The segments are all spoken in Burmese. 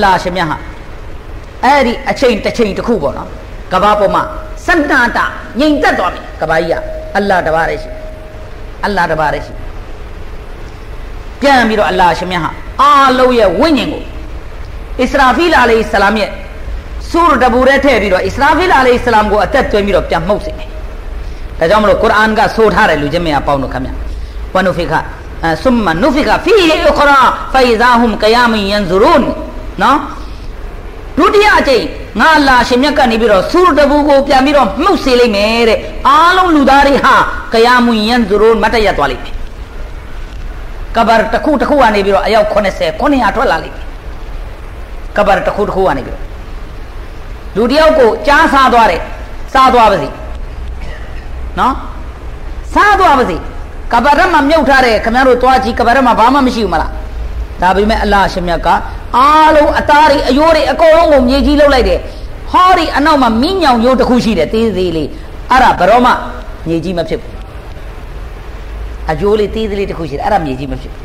လာရှင်မြတ်ဟာအဲ့ဒီအချိန်တစ်ချိန်တစ်ခုပေါ့နော်ကဘာပေါ်မှာစန္ဒတာငြိမ်သက်သွားပြီကဘာကြီးကအလ္လာဟ်တဘာရရှိအလ္လာဟ်တဘာရရှိပြန်ပြီးတော့အလ္လာဟ်ရှင်မြတ်ဟာအားလုံးရဲ့ဝိညာဉ်ကိုအစ္စရာဖီလ်အလိုင်ဆလာမ်ရဲ့ဆူရ်တဘူရဲထည့်ပြီးတော့အစ္စရာဖီလ်အလိုင်ဆလာမ်ကိုအသက်သွင်းပြီးတော့ပြန်မှုတ်စေတယ်ဒါကြောင့်မလို့ကုရ်အာန်ကဆိုထားတယ်လူချင်းမရပေါင်းတို့ခင်ဗျဝနုဖီခဆုမ္မနုဖီခဖီဟီဥခရာဖိုင်ဇာဟွမ်ကယာမင်ယန်ဇူရွန်နော်ဒုတိယအကြိမ်ငါအလ္လာဟ်ရှင်မြတ်ကနေပြီးတော့ဆူရ်တဘူကိုပြန်ပြီးတော့မှုတ်စေလိုက်မယ်တဲ့အားလုံးလူသားတွေဟာကယာမင်ယန်ဇူရွန်မတ်တရသွားလိမ့်မယ်ကဘာတစ်ခုတစ်ခုကနေပြီးတော့အယောက်80 900ထွက်လာလိမ့်မယ်ကဘာတစ်ခုတစ်ခုကနေပြီးတော့လူတယောက်ကိုကြားစားသွားတယ်စားသွားပါစီနော်စားသွားပါစီကဘာရမှာမြုပ်ထားတယ်ခင်ဗျားတို့သွားကြည့်ကဘာရမှာဘာမှမရှိဘူးမလားဒါပေမဲ့အလ္လာဟ်ရှင်မြတ်ကအားလုံးအသားတွေအယိုးတွေအကုန်လုံးကိုမြေကြီးလှုပ်လိုက်တယ်ဟောဒီအနောက်မှာမင်းညောင်ရိုးတစ်ခုရှိတယ်သေးသေးလေးအဲ့ဒါဘယ်တော့မှမြေကြီးမဖြစ်ဘူးအယိုးလေးသေးသေးလေးတစ်ခုရှိတယ်အဲ့ဒါမြေကြီးမဖြစ်ဘူး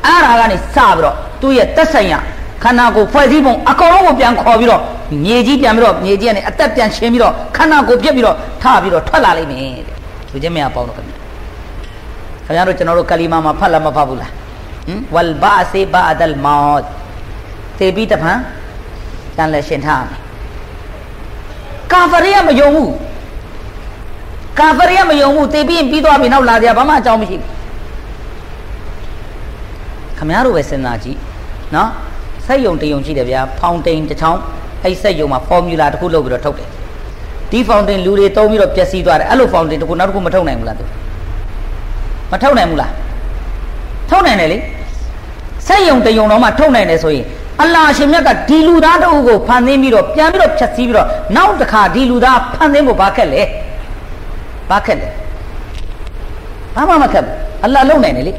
အဲ့ဒါကနေစပြီးတော့သူ့ရဲ့သက်ဆိုင်ရာခန္ဓာကိုယ်ဖွဲ့စည်းပုံအကုန်လုံးကိုပြန်ခေါ်ပြီးတော့မြေကြီးပြန်ပြီးတော့မြေကြီးကနေအသက်ပြန်ရှင်းပြီးတော့ခန္ဓာကိုယ်ပြစ်ပြီးတော့ထပြီးတော့ထွက်လာလိမ့်မယ်တဲ့လူချင်းမရပေါင်းတော့ခင်ဗျာတို့ကျွန်တော်တို့ကလီမာမှာဖတ်လားမဖတ်ဘူးလားဝလ်ဘာစီဘာဒလ်မောတ်တေပြီးတပံတန်လည်းရှင်းထားမယ်ကာဖရီကမယုံဘူးကာဖရီကမယုံဘူးတေပြီးရင်ပြီးသွားပြီနောက်လာကြဘာမှအကြောင်းမရှိဘူးခင်ဗျားတို့ပဲစဉ်းစားကြည့်နော်စက်ယုံတယုံရှိတယ်ဗျာဖောင်တိန်တစ်ချောင်းအဲ့စက်ယုံမှာဖော်မြူလာတစ်ခုလုပ်ပြီးတော့ထုတ်တယ်ဒီဖောင်တိန်လူတွေသုံးပြီးတော့ပျက်စီးသွားတယ်အဲ့လိုဖောင်တိန်တစ်ခုနောက်တစ်ခုမထုတ်နိုင်ဘူးလားသူမထုတ်နိုင်ဘူးလားထုတ်နိုင်တယ်လေစက်ယုံတယုံတော့မှထုတ်နိုင်တယ်ဆိုရင်အလ္လာဟ်ရှင်မြတ်ကဒီလူသားတို့ကိုဖန်ဆင်းပြီးတော့ပြန်ပြီးတော့ဖြတ်စည်းပြီးတော့နောက်တစ်ခါဒီလူသားဖန်ဆင်းဖို့ဘာခက်လဲဘာခက်လဲဘာမှမခက်ဘူးအလ္လာဟ်လုပ်နိုင်တယ်လေ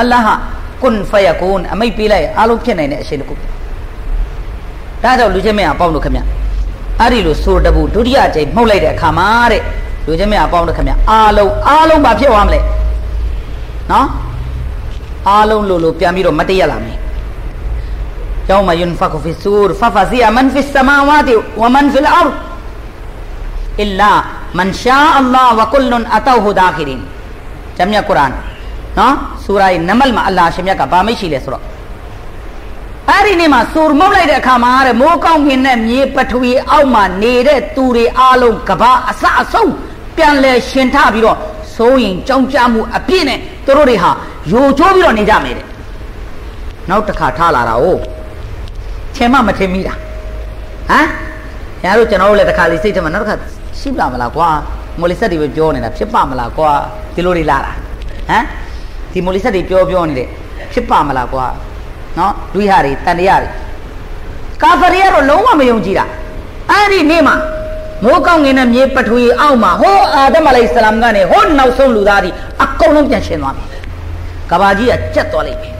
အလ္လာဟ်ဟာကွန်ဖယကွန်အမိတ်ပေးလိုက်အားလုံးဖြစ်နိုင်တဲ့အရှင်တစ်ခုဒါကြောင့်လူချင်းမရအပေါင်းတို့ခင်ဗျအဲ့ဒီလိုဆိုတဘူးဒုတိယအကြိမ်မှုတ်လိုက်တဲ့အခါမှာတဲ့လူချင်းမရအပေါင်းတို့ခင်ဗျအားလုံးဘာဖြစ်သွားမလဲနော်အားလုံးလိုပြန်ပြီးတော့မတည့်ရလာမယ်ယောမယွန်ဖကဖီဆူရ်ဖဖဇီအမန်ဖီစမာဝါတီဝမန်ဖီလ်အာရ်အီလာမန်ရှာအလ္လာဟ်ဝကုလ်အတောဟူဒါခီရင်ဂျမ်မြတ်ကုရ်အာန်နော်ဆူရာနမလ်မှာအလ္လာဟ်ရှင်မြတ်ကဗာမရှိလဲဆိုတော့အဲ့ဒီနေ့မှာဆူရ်မှုတ်လိုက်တဲ့အခါမှာတဲ့မိုးကောင်းကင်နဲ့မြေပထဝီအောက်မှာနေတဲ့သူတွေအားလုံးကဘာအစအဆုံးပြန်လဲရှင်ထပြီးတော့စိုးရင်ကြောင်းကြမှုအပြည့်နဲ့သူတို့တွေဟာယိုချိုးပြီးတော့နေကြမယ်တဲ့နောက်တစ်ခါထားလာတာ哦ချင်မမထင်မိတာဟမ်ညာတို့ကျွန်တော်တို့လည်းတစ်ခါလေးစိတ်ထဲမှာနောက်တစ်ခါရှိပါမလားကွာမိုလီဆက်တွေပဲပြောနေတာဖြစ်ပါမလားကွာဒီလိုတွေလာတာဟမ်ဒီမိုလီဆက်တွေပြောနေတယ်ဖြစ်ပါမလားကွာနော်တွေးဟာတွေတန်တရားတွေကာဖရီကတော့လုံးဝမယုံကြည်တာအဲ့ဒီနေ့မှာမိုးကောင်းငင်နဲ့မြေပထဝီအောက်မှာဟိုအာဒမ်အလိုင်ဆလမ်ကနေဟိုနောက်ဆုံးလူသားတွေအကုန်လုံးပြန်ရှင်းသွားပြီကဘာကြီးကကျက်သွားလိုက်ပြီ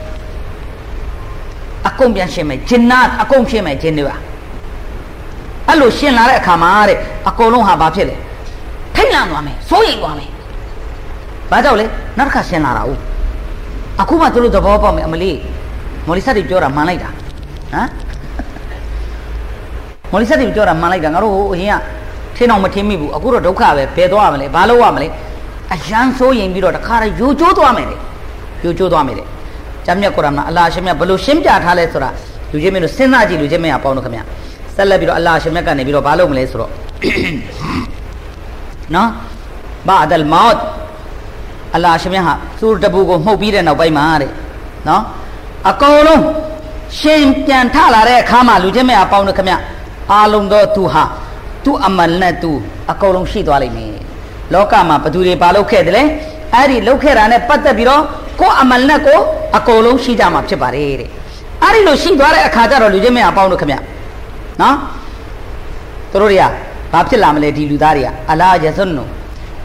အကုန်ပြန်ရှင်းမယ်ဂျင်နတ်အကုန်ရှင်းမယ်ဂျင်တွေပါအဲ့လိုရှင်းလာတဲ့အခါမှာတဲ့အကုန်လုံးဟာဘာဖြစ်လဲထိတ်လန့်သွားမယ်စိုးရိမ်သွားမယ်ဘာကြောင့်လဲနောက်တစ်ခါရှင်းလာတာဦးအခုမှသူတို့သဘောပေါက်မယ်အမလေးမော်လီဆက်တွေပြောတာမှန်လိုက်တာဟမ်မော်လီဆက်တွေပြောတာမှန်လိုက်တာငါတို့ဟိုအရင်ကထင်းအောင်မထင်းမိဘူးအခုတော့ဒုက္ခပဲဘယ်သွားရမလဲဘာလုပ်ရမလဲအရန်စိုးရင်ပြီးတော့တခါတည်းယိုကျိုးသွားမယ်တဲ့ယိုကျိုးသွားမယ်တဲ့ဂျမ်မြတ်ကုရ်အာန်မှာအလ္လာဟ်ရှင်မြတ်ဘယ်လိုရှင်းပြထားလဲဆိုတာလူချင်းမင်းတို့စဉ်းစားကြည့်လူချင်းမင်းကပေါင်းတော့ခင်ဗျဆက်လက်ပြီးတော့အလ္လာဟ်ရှင်မြတ်ကနေပြီးတော့ဘာလုပ်မလဲဆိုတော့နော်ဘာဒလ်မောတ်အလ္လာဟ်ရှင်မြတ်ဟာဆူရ်တဘူကိုမှုတ်ပြီးတဲ့နောက်ပိုင်းမှာတဲ့နော်အကုန်လုံးရှင်းပြန်ထလာတဲ့အခါမှာလူချင်းမင်းကပေါင်းတော့ခင်ဗျအားလုံးသောသူဟာသူအမလ်နဲ့သူအကုန်လုံးရှိသွားလိမ့်မယ်လောကမှာဘသူတွေဘာလုပ်ခဲ့တယ်လဲအဲ့ဒီလုပ်ခဲ့တာနဲ့ပတ်သက်ပြီးတော့ကိုအမလ်နဲ့ကိုအကုန်လုံးရှိကြမှာဖြစ်ပါတယ်တဲ့အဲ့ဒီလိုရှိသွားတဲ့အခါကျတော့လူချင်းမင်းအပေါင်းတို့ခင်ဗျနော်သူတို့တွေကဘာဖြစ်လာမလဲဒီလူသားတွေကအလာယဇွန်နူ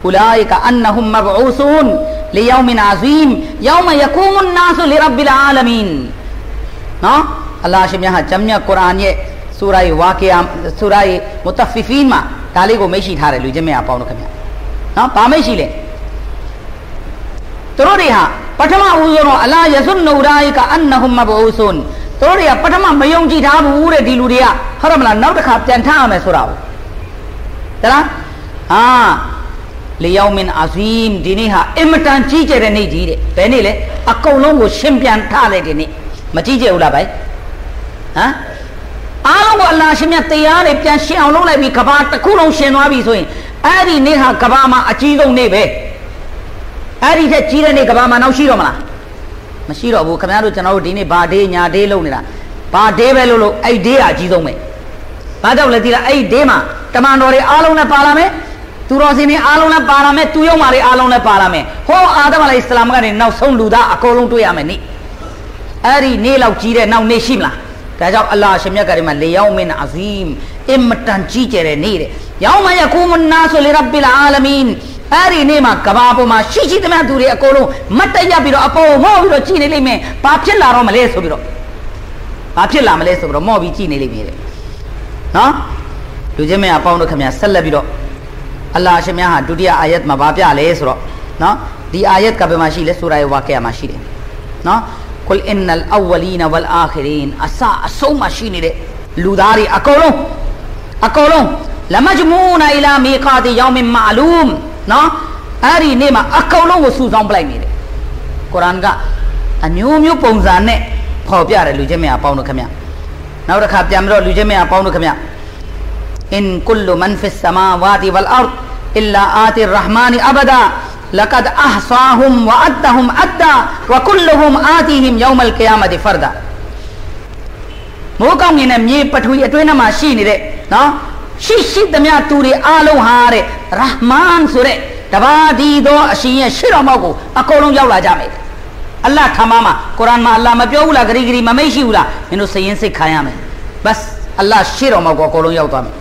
အူလာအိကအန်နဟွမ်မဘအူဆူန်လီယောမင်အာဇီမ်ယောမယကူမွန်နာဆုလီရဘ်ဘီလ်အာလမင်နော်အလ္လာဟ်ရှင်မြတ်ဟာဂျမ်မြတ်ကုရ်အာန်ရဲ့ဆူရာဝါကီယာဆူရာမုတဖီဖီန်မှာဒါလေးကိုမိတ်ရှိထားတယ်လူချင်းမင်းအပေါင်းတို့ခင်ဗျနော်ဘာမိတ်ရှိလဲသူတို့တွေဟာပထမဦးဆုံးတော့အလာယဇွန်နူရာအိကအန်နဟွမ်မဘအူဆူန် တို့တွေကပထမမယုံကြည်ထားဘူးတဲ့ဒီလူတွေကဟုတ်တယ်မလားနောက်တစ်ခါပြန်ထားရမယ်ဆိုတာဟုတ်တလားဟာလီယောမင်အာဇီမ်ဒီနေ့ဟာအင်မတန်ကြီးကျယ်တဲ့နေ့ကြီးတဲ့ဘယ်နေ့လဲအကုန်လုံးကိုရှင်းပြန်ထားလိုက်တဲ့နေ့မကြီးကျယ်ဘူးလားဗျဟမ်အားလုံးကိုအလ္လာဟ်ရှင်မြတ်တရားတွေပြန်ရှင်းအောင်လုပ်လိုက်ပြီးကဘာတစ်ခုလုံးရှင်းသွားပြီဆိုရင်အဲ့ဒီနေ့ဟာကဘာမှာအကြီးဆုံးနေ့ပဲအဲ့ဒီထက်ကြီးတဲ့နေ့ကဘာမှာနောက်ရှိတော့မလားမရှိတော့ဘူးခင်ဗျားတို့ကျွန်တော်တို့ဒီနေ့ဘာဒေးညာဒေးလုပ်နေတာဘာဒေးပဲလို့အဲ့ဒေးကအကြီးဆုံးပဲဘာကြောင့်လဲဒီလားအဲ့ဒေးမှာတမန်တော်တွေအားလုံးနဲ့ပါလာမယ်သူတော်စင်တွေအားလုံးနဲ့ပါလာမယ်သူယုံမာတွေအားလုံးနဲ့ပါလာမယ်ဟောအာဒမ်အလိုင်စလာမ်ကနေနောက်ဆုံးလူသားအကုန်လုံးတွေ့ရမယ်နေ့အဲ့ဒီနေ့လောက်ကြီးတဲ့နောက်နေ့ရှိမလားဒါကြောင့်အလ္လာဟ်ရှင်မြတ်ကရီမှာလေယောမင်အာဇီမ်အင်မတန်ကြီးကျယ်တဲ့နေ့တဲ့ယောမယကူမန်နာဆူလီရဘ်ဘီလ်အာလမင်အဲ့ဒီနေ့မှာကဘာပေါ်မှာရှိသမျှသူတွေအကုန်လုံးမတ်တရပြီးတော့အပေါ်မော့ပြီးတော့ကြည်နေလိမ့်မယ်ဘာဖြစ်လာတော့မလဲဆိုပြီးတော့ဘာဖြစ်လာမလဲဆိုပြီးတော့မော့ပြီးကြည်နေလိမ့်မယ်တဲ့နော်လူချင်းမင်းအပေါင်းတို့ခင်ဗျာဆက်လက်ပြီးတော့အလ္လာဟ်ရှင်မြတ်ဟာဒုတိယအာယတ်မှာဗာပြလဲဆိုတော့နော်ဒီအာယတ်ကဘယ်မှာရှိလဲဆိုရာဝါကီယာမှာရှိတယ်နော်ကုလ်အင်နလ်အဝလီနဝလ်အာခီရင်အဆုံးမှာရှိနေတဲ့လူသားတွေအကုန်လုံးလမဂျမူနာအီလာမီကာတီယောမင်မာလူမ်နော်အဲ့ဒီနေ့မှာအကုန်လုံးကိုစုဆောင်းပလိုက်နေတယ်ကုရ်အာန်ကအမျိုးမျိုးပုံစံနဲ့ဖော်ပြတယ်လူချင်းမင်းအပေါင်းတို့ခင်ဗျနောက်တစ်ခါပြန်ပြီးတော့လူချင်းမင်းအပေါင်းတို့ခင်ဗျin kullu man fis samawati wal ard illa ati ar-rahmani abada laqad ahsahum wa addahum adda wa kulluhum atihim yawm al-qiyamati farda မိုးကောင်းငင်နဲ့မြေပထဝီအတွင်းထဲမှာရှိနေတဲ့နော်ရှိသမျှသူတွေအားလုံးဟာတဲ့ရာဟ်မန်ဆိုတဲ့တပါးဒီသောအရှင်ရဲ့ရှေ့တော်မောက်ကိုအကုန်လုံးရောက်လာကြမယ်အလ္လာဟ်ထမမှာကုရ်အာန်မှာအလ္လာဟ်မပြောဘူးလားဂရီမမိတ်ရှိဘူးလားမင်းတို့စိတ်ရင်းစိတ်ခံရမယ်ဘတ်အလ္လာဟ်ရှေ့တော်မောက်ကိုအကုန်လုံးရောက်သွားမယ်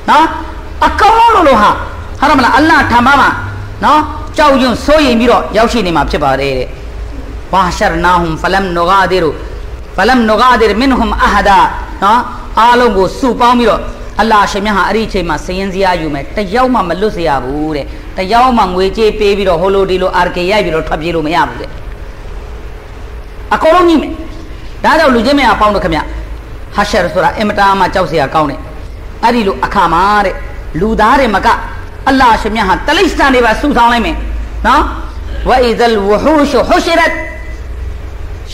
နော်အကောင်လုံးလို့ဟာဟာရမလားအလ္လာဟ်ထမမှာနော်ကြောက်ရွံ့စိုးရိမ်ပြီးတော့ရောက်ရှိနေမှာဖြစ်ပါတယ်တဲ့ဝါရှရနာဟွမ်ဖလမ်နူဂါဒီရမင်ဟွမ်အဟဒါနော်အားလုံးကိုစုပေါင်းပြီးတော့အလ္လာဟ်ရှင်မြတ်ဟာအဲ့ဒီအချိန်မှာစည်ရင်စရာယူမယ်တယောက်မှမလွတ်စေရဘူးတဲ့တယောက်မှငွေကြေးပေးပြီးတော့ဟိုလိုဒီလိုအာကေရိုက်ပြီးတော့ထွက်ပြေးလို့မရဘူးတဲ့အကုန်လုံးကြီးမယ်ဒါကြောင့်လူချင်းမရပေါင်းတော့ခင်ဗျဟာရှရဆိုတာအင်မတားမှကြောက်စရာကောင်းတယ်အဲ့ဒီလိုအခါမှာတဲ့လူသားတွေမကအလ္လာဟ်ရှင်မြတ်ဟာတလိษံတွေပါစုဆောင်းလိုက်မယ်နော်ဝအီဇလ်ဝဟူရှ်ဟူရှရတ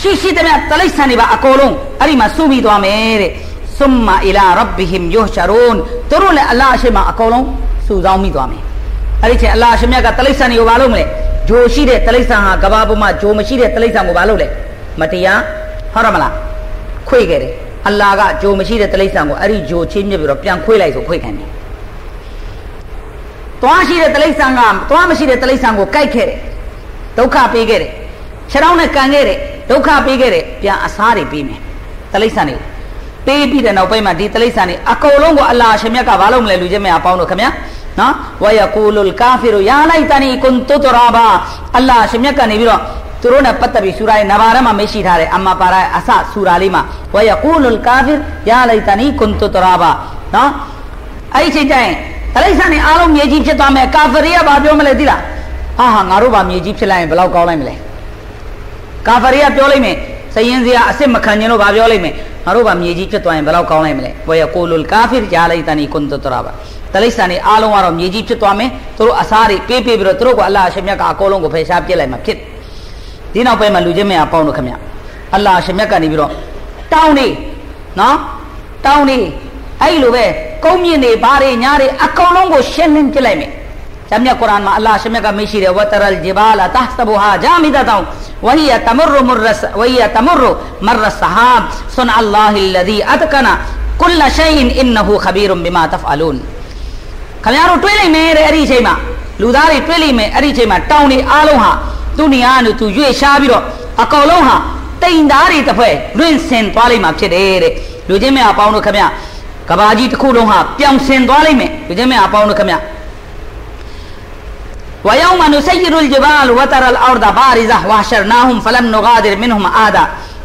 ်ရှိတဲ့တလိษံတွေပါအကုန်လုံးအဲ့ဒီမှာစုပြီးသွားမယ်တဲ့ซุมมาอิลาร็อบบิฮิมยุชารูนသူတို့လည်းအလ္လာဟ်ရှိမှအကုန်လုံးစုဆောင်းမိသွားမယ်အဲ့ဒီချိန်အလ္လာဟ်ရှင်မြတ်ကတလိษံတွေကိုဘာလုပ်မလဲဂျိုရှိတဲ့တလိษံဟာကဘာပေါ်မှာဂျိုမရှိတဲ့တလိษံကိုဘာလုပ်လဲမတရားဟုတ်တယ်မလားခွေခဲ့တယ်အလ္လာဟ်ကဂျိုမရှိတဲ့တလိษံကိုအဲ့ဒီဂျိုချင်းမြစ်ပြီးတော့ပြန်ခွေလိုက်ဆိုခွေခံတယ်သွားရှိတဲ့တလိษံကသွားမရှိတဲ့တလိษံကိုကြိုက်ခဲ့တယ်ဒုက္ခပေးခဲ့တယ်ခြေထောက်နဲ့ကန်ခဲ့တယ်ဒုက္ခပေးခဲ့တယ်ပြန်အစားတွေပေးမယ်တလိษံတွေကိုပေးပြီးတဲ့နောက်ပိုင်းမှာဒီတလိษံတွေအကုန်လုံးကိုအလ္လာဟ်ရှင်မြတ်ကဘာလုပ်မလဲလူချင်းမအပေါင်းတို့ခင်ဗျာနော်ဝယကူလုလ်ကာဖီရူယာလိုက်တနီကွန်တူတရာဘာအလ္လာဟ်ရှင်မြတ်ကနေပြီးတော့သူတို့နဲ့ပတ်သက်ပြီးဆူရာရဲ့နဘာထဲမှာမရှိထားတဲ့အမ္မာပါရာအစဆူရာလေးမှာဝယကူလုလ်ကာဖီရယာလိုက်တနီကွန်တူတရာဘာနော်အဲ့ဒီချိန်ကျရင်တလိษံတွေအားလုံးမြေကြီးဖြစ်သွားမယ်ကာဖီရကဘာပြောမလဲသိလားဟာငါတို့ဗာမြေကြီးဖြစ်လိုက်ရင်ဘယ်လောက်ကောင်းလိုက်မလဲကာဖီရကပြောလိုက်မယ်စရင်စရာအစ်စ်မခံခြင်းလို့ဗာပြောလိုက်မယ်ငါတို့ဗာမြေကြီးဖြစ်သွားရင်ဘယ်လောက်ကောင်းလိုက်မလဲဝယကူလုလ်ကာဖီရယာလိုက်တနီကွန်တူတရာဘာတလိษံတွေအားလုံးကတော့မြေကြီးဖြစ်သွားမယ်သူတို့အစားတွေပေးပြီးတော့သူတို့ကအလ္လာဟ်ရှင်မြတ်ကအကုန်လုံးကိုဖယ်ရှားပြစ်လိုက်မှာဖြစ်ဒီနောက်ပိုင်းမှာလူချင်းမရပေါင်းတို့ခင်ဗျအလ္လာဟ်ရှင်မြတ်ကနေပြီးတော့တောင်းနေနော်တောင်းနေအဲ့လိုပဲကုန်းမြင့်တွေဘာတွေညာတွေအကုန်လုံးကိုရှင်းလင်းပြစ်လိုက်မယ်ဂျမ်းမြတ်ကုရ်အာန်မှာအလ္လာဟ်ရှင်မြတ်ကမေးရှိတယ်ဝတရလ်ဂျီဘာလာတဟ်ဆဘူဟာဂျာမီဒတောင်ဝဟီယတမရမရစဝဟီယတမရမရဆဟာဘ်ဆွန်အလ္လာဟီလ္လဇီအတကနာကုလရှိုင်အင်အင်နဟူခဘီရုံဘီမာတဖအလူန်ခင်ဗျားတို့တွေးလိုက်မယ်တဲ့အဲ့ဒီအချိန်မှာလူသားတွေတွေးလိုက်မယ်အဲ့ဒီအချိန်မှာတောင်းနေအားလုံးဟာသူ့နေရာနဲ့သူရွေ့ရှားပြီးတော့အကောင်လုံးဟာတိမ်သားတွေတစ်ဖွဲ့လွင့်စင်သွားလိမ့်မှာဖြစ်တယ်တဲ့လူချင်းမအပေါင်းတို့ခင်ဗျကဘာကြီးတစ်ခုလုံးဟာပြောင်းစင်သွားလိမ့်မယ်လူချင်းမအပေါင်းတို့ခင်ဗျဝယောမနုဆိုင်ရုလ်ဂျဘာလ်ဝတရလ်အော်ဒါဘာရီဇာဝါရှရနာဟွမ်ဖလမ်နူဂါဒီရမင်ဟွမ်အာဒါ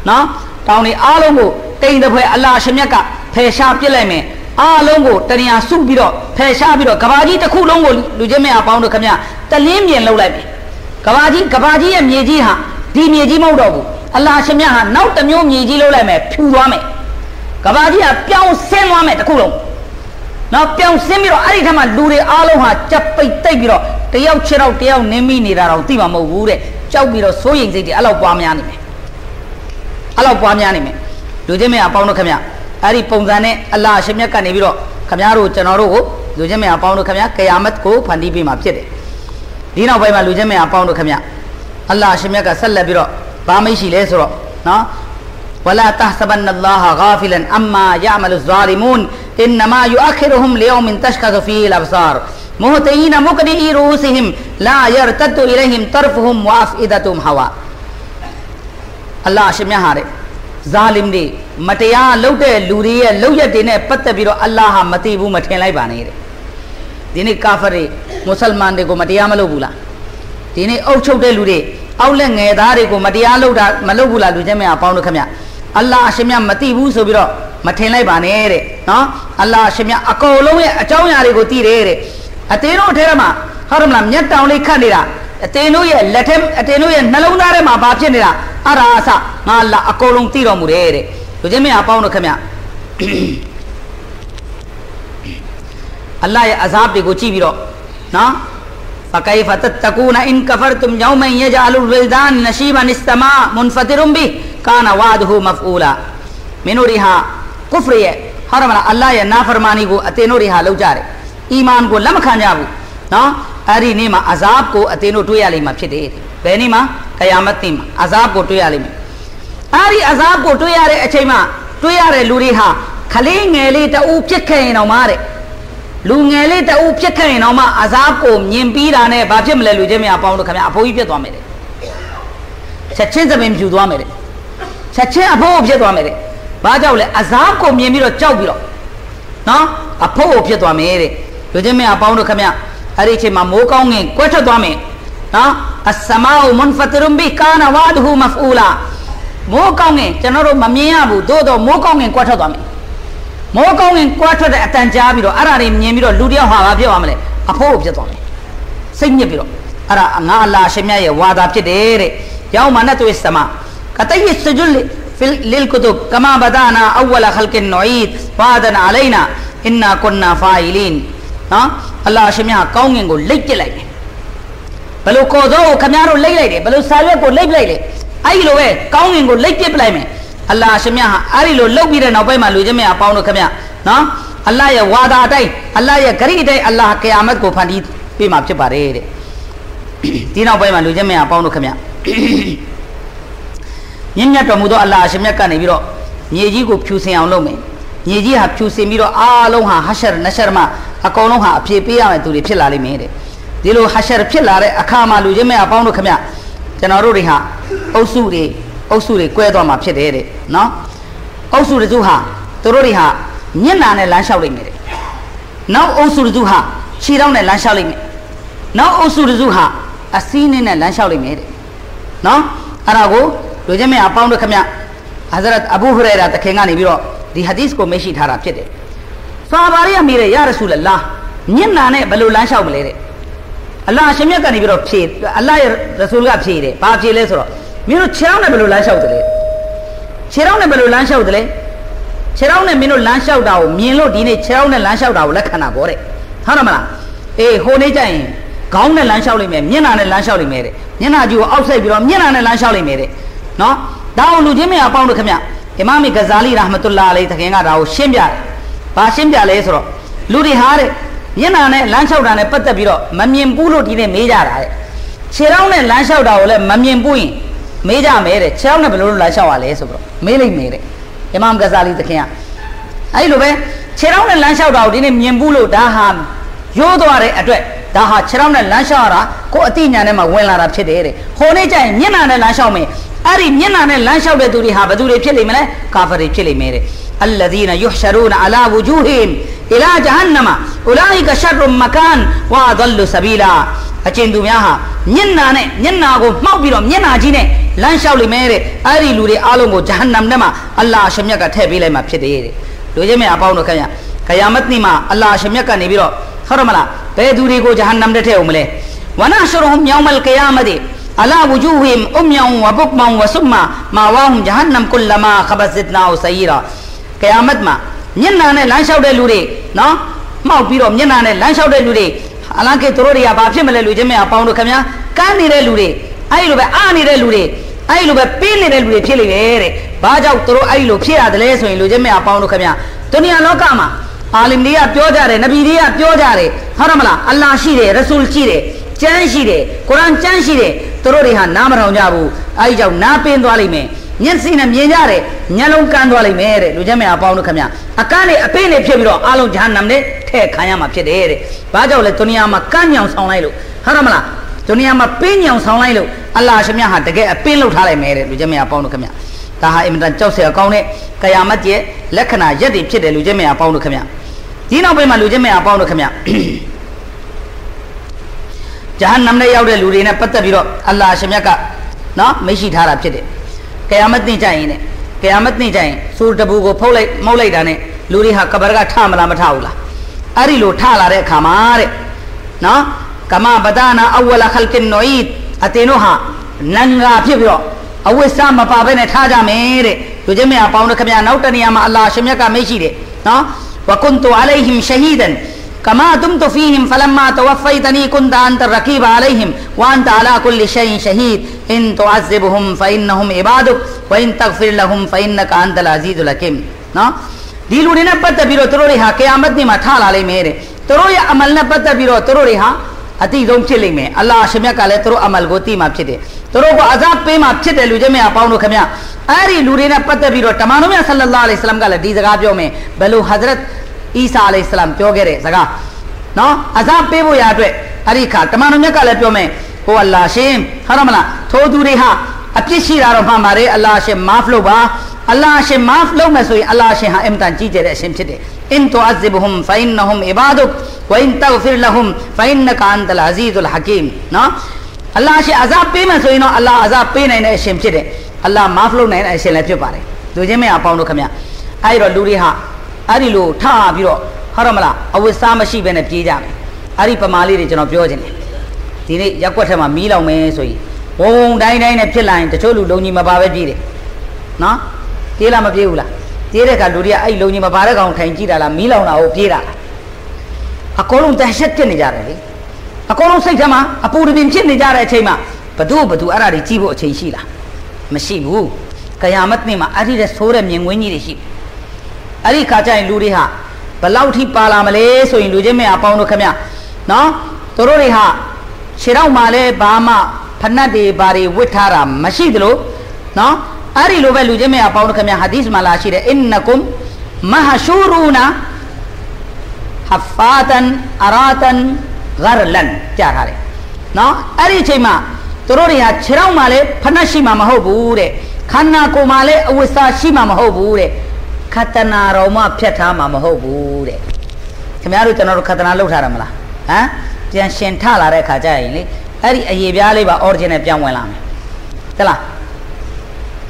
နော်တောင်းနေအားလုံးကိုတိမ်တစ်ဖွဲ့အလ္လာဟ်ရှင်မြတ်ကဖယ်ရှားပြစ်လိုက်မယ်အားလုံးကိုတဏှာစုပြီးတော့ဖယ်ရှားပြီးတော့ကဘာကြီးတစ်ခုလုံးကိုလူချင်းမအပေါင်းတို့ခင်ဗျတလင်းမြင်လှုပ်လိုက်မယ်ကဘာကြီးရဲ့မြေကြီးဟာဒီမြေကြီးမဟုတ်တော့ဘူး အလ္လာဟ်ရှင်မြတ်ဟာနောက်တစ်မျိုးမြေကြီးလို့လိုက်မယ်ဖြူသွားမယ်ကဘာကြီးကပြောင်းဆင်းသွားမယ်တစ်ခုလုံးနော်ပြောင်းဆင်းပြီးတော့အဲ့ဒီထက်မှလူတွေအားလုံးဟာကြက်ပိတ်တိတ်ပြီးတော့တယောက်ခြေတော့တယောက်နင်းမိနေတာတော့သိမှာမဟုတ်ဘူးတဲ့ကြောက်ပြီးတော့စိုးရိမ်စိတ်တွေအဲ့လောက်ပွားများနေမယ်အဲ့လောက်ပွားများနေမယ်လူချင်းမရအပေါင်းတို့ခင်ဗျအဲ့ဒီပုံစံနဲ့အလ္လာဟ်ရှင်မြတ်ကနေပြီးတော့ခင်ဗျားတို့ကျွန်တော်တို့ကိုလူချင်းမရအပေါင်းတို့ခင်ဗျကယာမတ်ကိုဖန်တီးပေးမှာဖြစ်တယ်ဒီနောက်ပိုင်းမှာလူချင်းမရအပေါင်းတို့ခင်ဗျအလ္လာဟ်ရှင်မြတ်ကဆက်လက်ပြီးတော့ဘာမိတ်ရှိလဲဆိုတော့နော်ဝလာတဟ်ဆဘန်အလ္လာဟ်ဂါဖီလန်အမ်မာယအမလုဇာလီမွန်အင်နမာယူအခီရုဟွမ်လီယောမင်တရှကဇဖီလ်အဘဆာရမုဟတီနမုကဒီရူစီဟင်လာယရတတူအီလိုင်ဟင်တရဖဟွမ်ဝါအဖအီဒတုမ်ဟဝါအလ္လာဟ်ရှင်မြတ်ဟာတဲ့ဇာလင်တွေမတရားလုပ်တဲ့လူတွေရဲ့လုပ်ရက်တွေနဲ့ပတ်သက်ပြီးတော့အလ္လာဟ်ဟာမသိဘူးမထင်လိုက်ပါနဲ့တဲ့ဒီနေ့ကာဖာတွေမွတ်စလမန်တွေကိုမတရားမလုပ်ဘူးလားဒီနေ့အုပ်ချုပ်တဲ့လူတွေအောက်လက်ငယ်သားတွေကိုမတရားလုပ်တာမလုပ်ဘူးလားလူချင်းမအပေါင်းတို့ခင်ဗျအလ္လာဟ်အရှင်မြတ်မသိဘူးဆိုပြီးတော့မထင်လိုက်ပါနဲ့တဲ့နော်အလ္လာဟ်အရှင်မြတ်အကုန်လုံးရဲ့အကြောင်းအရာတွေကိုသိတယ်တဲ့အတင်းတို့အထဲမှာဟုတ်တယ်မလားမျက်တောင်လေးခတ်နေတာအတင်းတို့ရဲ့လက်ထဲအတင်းတို့ရဲ့နှလုံးသားထဲမှာဘာဖြစ်နေတာအဲ့ဒါအစငါအလ္လာဟ်အကုန်လုံးသိတော်မူတယ်တဲ့လူချင်းမအပေါင်းတို့ခင်ဗျအလ္လာဟ်ရဲ့အဇာဘ်တွေကိုကြည့်ပြီးတော့နော်فكيف تتقون إن كفرتم يوما يجعل الولدان نشيبا السماء منفطر به كان وعده مفعولا منورها كفر حرمنا الله يا نافرمانی کو اتینورها لو جا رہے ایمان کو لم کھان جاو نا اری نیما عذاب کو اتینو ٹویا لی ما پھٹ دے بہنی ما قیامت نیما عذاب کو ٹویا لی اری عذاب کو ٹویا رے اچھے ما ٹویا رے لوریها کھلی ngeli ta u phit khayin naw ma deလူငယ်လေးတအုပ်ဖြစ်ခဲ့ရင်တော့မှအစားကိုမြင်ပြီးတာနဲ့ဘာဖြစ်မလဲလူချင်းမအပေါင်းတို့ခင်ဗျအဖိုးကြီးဖြစ်သွားမယ်တဲ့ချက်ချင်းသမင်ဖြူသွားမယ်တဲ့ချက်ချင်းအဖိုးဖြစ်သွားမယ်တဲ့ဘာကြောင့်လဲအစားကိုမြင်ပြီးတော့ကြောက်ပြီးတော့နော်အဖိုးဖြစ်သွားမယ်တဲ့လူချင်းမအပေါင်းတို့ခင်ဗျအဲ့ဒီအချိန်မှာမိုးကောင်းငင်ကွက်ထွက်သွားမယ်နော်အစမာအူမွန်ဖတရုံဘီကာနဝါဒဟူမဖူလာမိုးကောင်းငင်ကျွန်တော်တို့မမြင်ရဘူးသို့တော့မိုးကောင်းငင်ကွက်ထွက်သွားမယ်မိုးကောင်းရင်ကွာထွက်တဲ့အတန်ကြားပြီးတော့အဲ့ဒါတွေမြင်ပြီးတော့လူတယောက်ဟာဘာဖြစ်သွားမလဲအဖို့ဖြစ်သွားမယ်စိတ်ညစ်ပြီးတော့အဲ့ဒါငါအလ္လာဟ်ရှင်မြတ်ရဲ့ဝါဒဖြစ်တယ်တဲ့ယောမနတ်ဝိစမကတယစဂျုလ်လလ်ကုတုဘ်ကမာဘဒါနာအဝလခလ်ကင်နူအီဒ်ဝါဒန်အလိုင်နာအင်နာကွန်နာဖာအီလင်နော်အလ္လာဟ်ရှင်မြတ်ကောင်းငင်ကိုလိတ်ပစ်လိုက်တယ်ဘယ်လိုကော်သောကိုခမည်းတော်လိတ်လိုက်တယ်ဘယ်လိုစာရွက်ကိုလိတ်ပလိုက်တယ်အဲ့ဒီလိုပဲကောင်းငင်ကိုလိတ်ပစ်ပလိုက်မယ်အလ္လာဟ်ရှင်မြတ်ဟာအဲ့ဒီလိုလှုပ်ပြီးတဲ့နောက်ပိုင်းမှာလူချင်းမအပေါင်းတို့ခင်ဗျနော်အလ္လာဟ်ရဲ့ဝါဒအတိုင်းအလ္လာဟ်ရဲ့ဂရိအတိုင်းအလ္လာဟ်ကီယာမတ်ကိုဖန်တီးပေးမှာဖြစ်ပါတယ်တဲ့ဒီနောက်ပိုင်းမှာလူချင်းမအပေါင်းတို့ခင်ဗျမြင့်မြတ်တော်မူသောအလ္လာဟ်ရှင်မြတ်ကနေပြီးတော့မြေကြီးကိုဖြူစင်အောင်လုပ်မယ်မြေကြီးဟာဖြူစင်ပြီးတော့အားလုံးဟာဟရှရနရှရမှာအကုန်လုံးဟာအဖြေပေးရမယ်သူတွေဖြစ်လာလိမ့်မယ်တဲ့ဒီလိုဟရှရဖြစ်လာတဲ့အခါမှာလူချင်းမအပေါင်းတို့ခင်ဗျကျွန်တော်တို့တွေဟာအုပ်စုတွေကွဲသွားမှာဖြစ်တယ်တဲ့နော်အုပ်စုတစုဟာသူတို့တွေဟာမျက်နှာနဲ့လမ်းလျှောက်လိုက်မယ်တဲ့နောက်အုပ်စုတစုဟာခြေထောက်နဲ့လမ်းလျှောက်လိုက်မယ်နောက်အုပ်စုတစုဟာအစည်းနဲ့လမ်းလျှောက်လိုက်မယ်တဲ့နော်အဲ့ဒါကိုလူချင်းမအပေါင်းတို့ခင်ဗျဟဇရတ်အဘူဟူရိုင်ရာတခင်ကနေပြီးတော့ဒီဟာဒီသ်ကိုမရှိထားတာဖြစ်တယ်ဆာဘာရီကမေးတယ်ယာရဆူလလာမျက်နှာနဲ့ဘယ်လိုလမ်းလျှောက်မလဲတဲ့အလ္လာဟ်ရှင်မြတ်ကနေပြီးတော့ဖြေအလ္လာဟ်ရဲ့ရဆူလကဖြေတယ်ဘာဖြေလဲဆိုတော့မင်းတို့ခြေထောက်နဲ့ဘယ်လိုလမ်းလျှောက်တယ်လဲခြေထောက်နဲ့ဘယ်လိုလမ်းလျှောက်တယ်လဲခြေထောက်နဲ့မင်းတို့လမ်းလျှောက်တာကိုမြင်လို့ဒီနေ့ခြေထောက်နဲ့လမ်းလျှောက်တာကိုလက်ခံတာပေါ့တဲ့ဟုတ်တယ်မလားအေးဟိုနေ့ကျရင်ခေါင်းနဲ့လမ်းလျှောက်လိုက်မယ်မျက်နှာနဲ့လမ်းလျှောက်လိုက်မယ်တဲ့မျက်နှာကြီးကိုအောက်ဆက်ပြီးတော့မျက်နှာနဲ့လမ်းလျှောက်လိုက်မယ်တဲ့နော်ဒါအောင်လူချင်းမရပေါင်းတို့ခင်ဗျအီမာမီဂဇာလီရာဟ်မတ်တူလာအလိုင်သခင်ကဒါကိုရှင်းပြတယ်ဘာရှင်းပြလဲဆိုတော့လူတွေဟာတဲ့မျက်နှာနဲ့လမ်းလျှောက်တာနဲ့ပတ်သက်ပြီးတော့မမြင်ဘူးလို့ဒီနေ့မေးကြတာတဲ့ခြေထောက်နဲ့လမ်းလျှောက်တာကိုလည်းမမြင်ဘူးရင်မေးကြမယ်တဲ့ခြေထောက်နဲ့ဘယ်လိုလမ်းလျှောက်ရလဲဆိုတော့မေးလိုက်မယ်တဲ့အီမာမ်ဂဇာလီသခင်ကအဲ့လိုပဲခြေထောက်နဲ့လမ်းလျှောက်တာကိုဒီနေ့မြင်ဘူးလို့ဒါဟာရိုးသွားတဲ့အတွက်ဒါဟာခြေထောက်နဲ့လမ်းလျှောက်ရတာကိုယ်အသိဉာဏ်နဲ့မှဝင်လာတာဖြစ်တယ်တဲ့ဟိုနေ့ကျရင်မျက်နှာနဲ့လမ်းလျှောက်မယ်အဲ့ဒီမျက်နှာနဲ့လမ်းလျှောက်တဲ့သူတွေဟာဘယ်သူတွေဖြစ်လိမ့်မလဲကာဖာတွေဖြစ်လိမ့်မယ်တဲ့အလ္လဇီနယုဟ်ရှရူနအလာဝဂျူဟင်အီလာဂျဟန္နမအူလာအိကရှရ်မကန်ဝါဒလ်ဆဘီလာအကျဉ်သူများဟာမျက်နှာကိုမှောက်ပြီးတော့မျက်နှာကြီးနဲ့လမ်းလျှောက်လိမ့်မယ်တဲ့အဲ့ဒီလူတွေအားလုံးကိုဂျဟန္နမ်ထဲမှာအလ္လာဟ်ရှင်မြတ်ကထည့်ပေးလိုက်မှာဖြစ်တယ်တဲ့လူချင်းမအပေါင်းတို့ခင်ဗျကယာမတ်နေ့မှာအလ္လာဟ်ရှင်မြတ်ကနေပြီးတော့ဟုတ်တယ်မလားဘယ်သူတွေကိုဂျဟန္နမ်ထဲထည့်အောင်မလဲဝနာရှရဟွမ်ယောမလ်ကယာမတ် ala wujuhim umyan wa bukman wa summa mawahum jahannam kullama khabasatnahu sayira ကယာမတ်မှာမျက်နှာနဲ့လမ်းလျှောက်တဲ့လူတွေနော်မှောက်ပြီးတော့မျက်နှာနဲ့လမ်းလျှောက်တဲ့လူတွေအလံကေသူတို့တွေကဘာဖြစ်မလဲလူချင်းမအပေါင်းတို့ခင်ဗျာကန်းနေတဲ့လူတွေအဲ့လိုပဲအားနေတဲ့လူတွေအဲ့လိုပဲပေးနေတဲ့လူတွေဖြစ်နေတယ်တဲ့ဘာကြောင့်သူတို့အဲ့လိုဖြစ်ရတယ်လဲဆိုရင်လူချင်းမအပေါင်းတို့ခင်ဗျာဒုနီယာလောကမှာအာလင်တွေကပြောကြတယ်နဗီတွေကပြောကြတယ်ဟုတ်တယ်မလားအလ္လာဟ်ရှိတယ်ရဆူလ်ရှိတယ်ကျမ်းရှိတယ်ကုရ်အာန်ကျမ်းရှိတယ်သူတို့တွေဟာနားမထောင်ကြဘူးအဲ့ဒီကြောင့်နားပင်းသွားလိမ့်မယ်မျက်စိနဲ့မြင်ကြတယ်ညလုံးကန်းသွားလိမ့်မယ်တဲ့လူချင်းမအပေါင်းတို့ခင်ဗျာအကန်းနဲ့အပိနဲ့ဖြစ်ပြီးတော့အားလုံးဂျဟန္နမ်နဲ့ထဲ့ခံရမှာဖြစ်တယ်တဲ့ဘာကြောင့်လဲဒုနီယာမှာကန်းညောင်ဆောင်လိုက်လို့ဟုတ်တယ်မလားဒုနီယာမှာပင်းညောင်ဆောင်လိုက်လို့အလ္လာဟ်ရှင်မြတ်ဟာတကယ်အပင်းလှုပ်ထားလိုက်မယ်တဲ့လူချင်းမအပေါင်းတို့ခင်ဗျာဒါဟာအင်မတန်ကြောက်စရာကောင်းတဲ့ကယာမတ်ရဲ့လက္ခဏာရက်တွေဖြစ်တယ်လူချင်းမအပေါင်းတို့ခင်ဗျာဒီနောက်ပိုင်းမှာလူချင်းမအပေါင်းတို့ခင်ဗျာဂျဟန္နမ်နဲ့ရောက်တဲ့လူတွေနဲ့ပတ်သက်ပြီးတော့အလ္လာဟ်ရှင်မြတ်ကနော်မရှိထားတာဖြစ်တယ်ကယာမတ်နေ့ကျရင်နဲ့ကယာမတ်နေ့ကျရင်စူတဘူကိုဖုတ်လိုက်မှုတ်လိုက်တာနဲ့လူတွေဟာကဘာကထမလားမထဘူးလားအဲ့ဒီလိုထလာတဲ့အခါမှာတဲ့နော်ကမဘဒါနာအဝလခလ်ကင်နိုအီဒအတေနိုဟာနန်ဂါဖြစ်ပြီးတော့အဝိစမပါဘဲနဲ့ထားကြမယ်တဲ့လူချင်းမအပေါင်းတို့ခင်ဗျာနောက်တနေရာမှာအလ္လာဟ်ရှင်မြတ်ကမရှိတယ်နော်ဝကွန်တူအလိုင်ဟင်ရှဟီဒန်كما دمت فيهم فلما توفيتني كنت أنت الرقيب عليهم وأنت على كل شيء شهيد إن تعذبهم فإنهم عبادك وإن تغفر لهم فإنك أنت العزيز الحكيم နော်ဒီလူတွေနဲ့ပတ်သက်ပြီးတော့သူတို့တွေဟာကယာမတ်နေ့မှာထလာလိမ့်မယ်တဲ့သူတို့ရဲ့အမလ်နဲ့ပတ်သက်ပြီးတော့သူတို့တွေဟာအတိဆုံးဖြစ်လိမ့်မယ်အလ္လာဟ်ရှင်မြတ်ကလည်းသူတို့အမလ်ကိုသိမှဖြစ်တယ်သူတို့ကိုအဇာပေးမှဖြစ်တယ်လူချင်းများအပေါင်းတို့ခင်ဗျအဲ့ဒီလူတွေနဲ့ပတ်သက်ပြီးတော့တမန်တော်မြတ်ဆလ္လာလ္လာဟ်အလိုင်ဟိဝါဆလမ်ကလည်းဒီစကားပြောမယ်ဘယ်လိုဟဇရတ်အီဆာအလိုင်ဟိဆလမ်ပြောခဲ့တဲ့စကားနော်အဇာပေးဖို့ရအတွက်အဲ့ဒီခါတမန်တော်မြတ်ကလည်းပြောမယ်ဟိုအလ္လာဟ်ရှင်ဟုတ်တယ်မလားထိုသူတွေဟာအပြစ်ရှိတာတော့မှန်ပါတယ်အလ္လာဟ်ရှင်မာဖ်လုပ်ပါအလ္လာဟ်ရှင်မာဖ်လုပ်မယ်ဆိုရင်အလ္လာဟ်ရှင်ဟာအင်တန်ကြီးကျယ်တဲ့အရှင်ဖြစ်တယ်အင်တူအဇ်ဘဟွမ်ဖအင်နဟွမ်အီဘာဒုကဝအင်တဂ်ဖီရ်လဟွမ်ဖအင်နကအန်တလ်အဇီဇ်လ်ဟကီမ်နော်အလ္လာဟ်ရှင်အဇာပေးမယ်ဆိုရင်တော့အလ္လာဟ်အဇာပေးနိုင်တဲ့အရှင်ဖြစ်တယ်အလ္လာဟ်မာဖ်လုပ်နိုင်တဲ့အရှင်လည်းဖြစ်ပါတယ်လူချင်းမအပေါင်းတို့ခင်ဗျအဲ့တော့လူတွေဟာအဲ့ဒီလိုထပြီးတော့ဟုတ်တယ်မလားအဝတ်စားမရှိဘဲနဲ့ပြေးကြမယ်အဲ့ဒီပမာလေးတွေကျွန်တော်ပြောခြင်းတယ်ဒီနေ့ရက်ွက်ထဲမှာမီးလောင်မယ်ဆိုရင်ဝုံတိုင်းတိုင်းနဲ့ဖြစ်လာရင်တချို့လူလုံကြီးမပါပဲပြေးတယ်နော်ပြေးလားမပြေးဘူးလားပြေးတဲ့အခါလူတွေကအဲ့လုံကြီးမပါတဲ့ကောင်ထိုင်ကြည့်တာလားမီးလောင်တာကိုပြေးတာလားအကုန်လုံးတန်ရှက်ဖြစ်နေကြတယ်လေအကုန်လုံးစိတ်ထဲမှာအပူတပင်ဖြစ်နေကြတဲ့အချိန်မှာဘသူအဲ့ဒါတွေကြည့်ဖို့အချိန်ရှိလားမရှိဘူးကယာမတ်နေ့မှာအဲ့ဒီတဲ့ဆိုးတဲ့မြင်ကွင်းကြီးတွေရှိအဲ့ဒီခါကျရင်လူတွေဟာဘလောက်ထိပါလာမလဲဆိုရင်လူချင်းမအပေါင်းတို့ခင်ဗျနော်သူတို့တွေဟာခြေထောက်မှာလဲဘာမှဖနတ်တွေဘာတွေဝတ်ထားတာမရှိသလိုနော်အဲ့ဒီလိုပဲလူချင်းမအပေါင်းတို့ခင်ဗျဟာဒီသ်မှာလာရှိတယ်အင်နကုမ်မဟရှူရူနာဟဖာတန်အရာတန်ဂရလန်ကြားထားတယ်နော်အဲ့ဒီအချိန်မှာသူတို့တွေဟာခြေထောက်မှာလဲဖနတ်ရှိမှာမဟုတ်ဘူးတဲ့ခန္ဓာကိုယ်မှာလဲအဝတ်စားရှိမှာမဟုတ်ဘူးတဲ့ခတနာတော်မှဖြတ်ထားမှာမဟုတ်ဘူးတဲ့ခင်ဗျားတို့ကျွန်တော်တို့ခတနာလုပ်ထားတာမလားဟမ်ပြန်ရှင်ထလာတဲ့အခါကျရင်လေအဲ့ဒီအရေပြားလေးပါ original ပြန်ဝင်လာမယ်တလား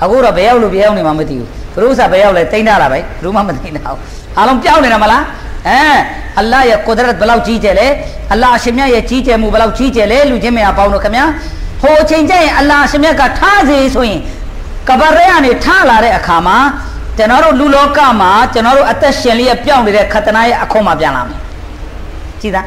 အခုတော့ဘယ်ရောက်လို့ဘယ်ရောက်နေမှမသိဘူးဘုရုစာဘယ်ရောက်လဲတိမ့်ထားတာပဲဘယ်သူမှမသိတော့အားလုံးပြောင်းနေတာမလားအလ္လာဟ်ရဲ့ကုဒရတ်ဘယ်လောက်ကြီးကျယ်လဲအလ္လာဟ်အရှင်မြတ်ရဲ့ကြီးကျယ်မှုဘယ်လောက်ကြီးကျယ်လဲလူချင်းမရပေါင်းတို့ခင်ဗျာဟိုအချိန်ကျရင်အလ္လာဟ်အရှင်မြတ်ကထားစေဆိုရင်ကဘာရဲကနေထလာတဲ့အခါမှာကျွန်တော်တို့လူလောကမှာကျွန်တော်တို့အသက်ရှင်လျက်ပြောင်းနေတဲ့ခတနာရဲ့အခွန်မှာပြန်လာမယ်ကြည်သား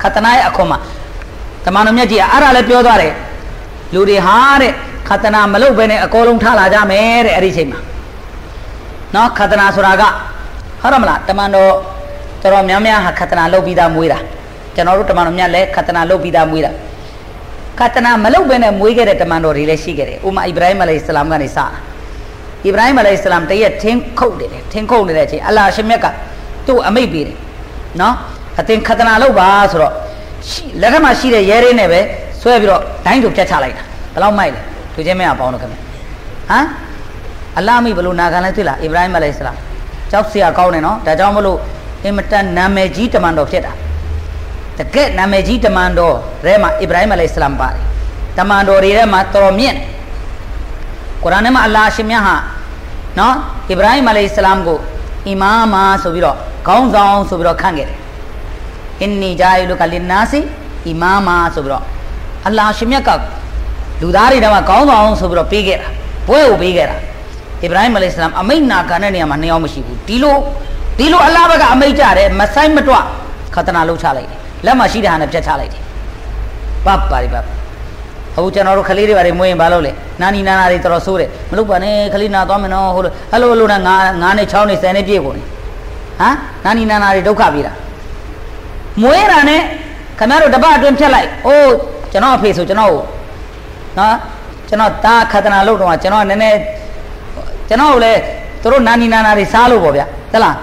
ခတနာရဲ့အခွန်မှာတမန်တော်မြတ်ကြီးအဲ့ဒါလည်းပြောသွားတယ်လူတွေဟာတဲ့ခတနာမလုပ်ဘဲနဲ့အကောလုံးထလာကြမယ်တဲ့အဲ့ဒီအချိန်မှာနော်ခတနာဆိုတာကဟုတ်တယ်မလားတမန်တော်တော်များများဟာခတနာလုပ်ပြီးသားမွေးတာကျွန်တော်တို့တမန်တော်မြတ်လည်းခတနာလုပ်ပြီးသားမွေးတာခတနာမလုပ်ဘဲနဲ့မွေးခဲ့တဲ့တမန်တော်တွေလည်းရှိခဲ့တယ်ဥမာအိဗရာဟိမ်အလိုင်ဟိဆလမ်ကနေစအိဗရာဟိမ်အလိုင်ဟိဆလမ်တရက်ထင်းခုတ်တယ်ထင်းခုတ်နေတဲ့အချိန်အလ္လာဟ်ရှင်မြတ်ကသူ့အမိတ်ပေးတယ်နော်အသင်ခတနာလုပ်ပါဆိုတော့လက်ထက်မှာရှိတဲ့ရဲရင်းနဲ့ပဲဆွဲပြီးတော့ဒိုင်းကိုပြတ်ချလိုက်တာဘယ်လောက်မိုက်လဲသူချင်းမရပေါင်းတော့ခင်ဗျဟမ်အလ္လာဟ်မိဘလို့နာခံလဲတွေ့လားအိဗရာဟိမ်အလိုင်ဟိဆလမ်ကြောက်စရာကောင်းတယ်နော်ဒါကြောင့်မလို့အင်မတန်နာမည်ကြီးတမန်တော်ဖြစ်တာတကယ်နာမည်ကြီးတမန်တော်ထဲမှာအိဗရာဟိမ်အလိုင်ဟိဆလမ်ပါတယ်တမန်တော်တွေထဲမှာတော်မြင့်ကုရ်အာန်ထဲမှာအလ္လာဟ်ရှင်မြတ်ဟာနော်အိဗရာဟိမ်အလိုင်ဟိဆလမ်ကိုအီမာမာဆိုပြီးတော့ခေါင်းဆောင်ဆိုပြီးတော့ခန့်ခဲ့တယ်အင်နီဂျာယီလူကလင်နာစီအီမာမာဆိုပြီးတော့အလ္လာဟ်ရှင်မြတ်က လူသားတွေတော့ကောင်းဆောင်ဆိုပြီးတော့ပေးခဲ့တာဘွဲကိုပေးခဲ့တာအစ္စလာမ်အမိန့်နာခံတဲ့နေရာမှာနှစ်ယောက်မရှိဘူးဒီလိုအလ္လာဟ်ဘက်ကအမိန့်ကြတယ်မဆိုင်မတွခတနာလုပ်ချလိုက်တယ်လက်မှာရှိတဲ့ဟာနဲ့ပြတ်ချလိုက်တယ်ပတ်ပါရီပတ်အခုကျွန်တော်တို့ခလေးတွေပါတယ်မွေးရင်ဘာလုပ်လဲနာနီနာနာတွေတော်တော်ဆိုးတယ်မလုပ်ပါနဲ့ခလေးနာသွားမယ်နော်ဟိုလိုအဲ့လိုနဲ့9နဲ့6နဲ့10နဲ့ပြည့်ကုန်တယ်ဟမ်နာနီနာနာတွေဒုက္ခပေးတာမွေးတာနဲ့ခင်ဗျားတို့တပတ်အတွင်းဖြတ်လိုက်အိုးကျွန်တော်အဖေဆိုကျွန်တော်နော်ကျွန်တော်တာခတနာလုပ်တော့ကျွန်တော်နည်းနည်းကျွန်တော်လည်းသူတို့နာနီနာနာတွေစားလို့ပေါ့ဗျာသလား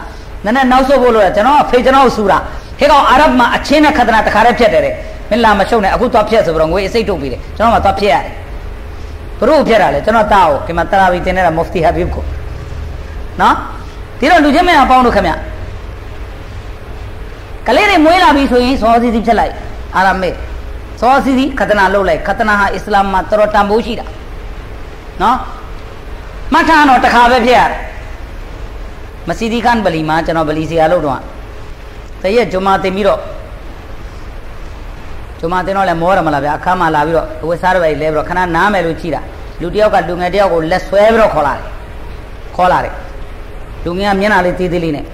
နည်းနည်းနောက်ဆုတ်ဖို့လို့ကျွန်တော်အဖေကျွန်တော်ဆူတာခေကောင်အာရဗ်မှာအချင်းနဲ့ခတနာတခါတည်းဖြတ်တယ်တဲ့မင်းလာမရှုံနဲ့အခုသွားဖြတ်ဆိုပြီးတော့ငွေအစိတ်ထုတ်ပြီးတယ်ကျွန်တော်မှသွားဖြတ်ရတယ်ဘလို့ဖြတ်တာလဲကျွန်တော်တာကိုဒီမှာတရာဘီတင်နေတာမုဖတီဟာဘစ်ကိုနော်ဒီတော့လူချင်းမင်းအပေါင်းတို့ခင်ဗျကလေးတွေမွေးလာပြီဆိုရင်စောစီစီဖြတ်လိုက်အာရမေစောစီစီခတနာလုပ်လိုက်ခတနာဟာအစ္စလာမ်မှာတော်တော်တန်ဖိုးရှိတာနော်မှတ်ထားတော့တခါပဲဖြတ်ရတယ်မစီဒီခန်ဗလီမှာကျွန်တော်ဗလီစီယာလုပ်တော့တရက်ဂျုမာတင်ပြီးတော့ဂျုမာတင်တော့လည်းမောရမလားဗျာအခါမှလာပြီးတော့ဝက်စားရပဲလဲပြီးတော့ခဏနားမယ်လို့ကြည်တာလူတယောက်ကလူငယ်တယောက်ကိုလက်ဆွဲပြီးတော့ခေါ်လာတယ်လူငယ်ကမျက်နှာလေးသေးသေးလေးနဲ့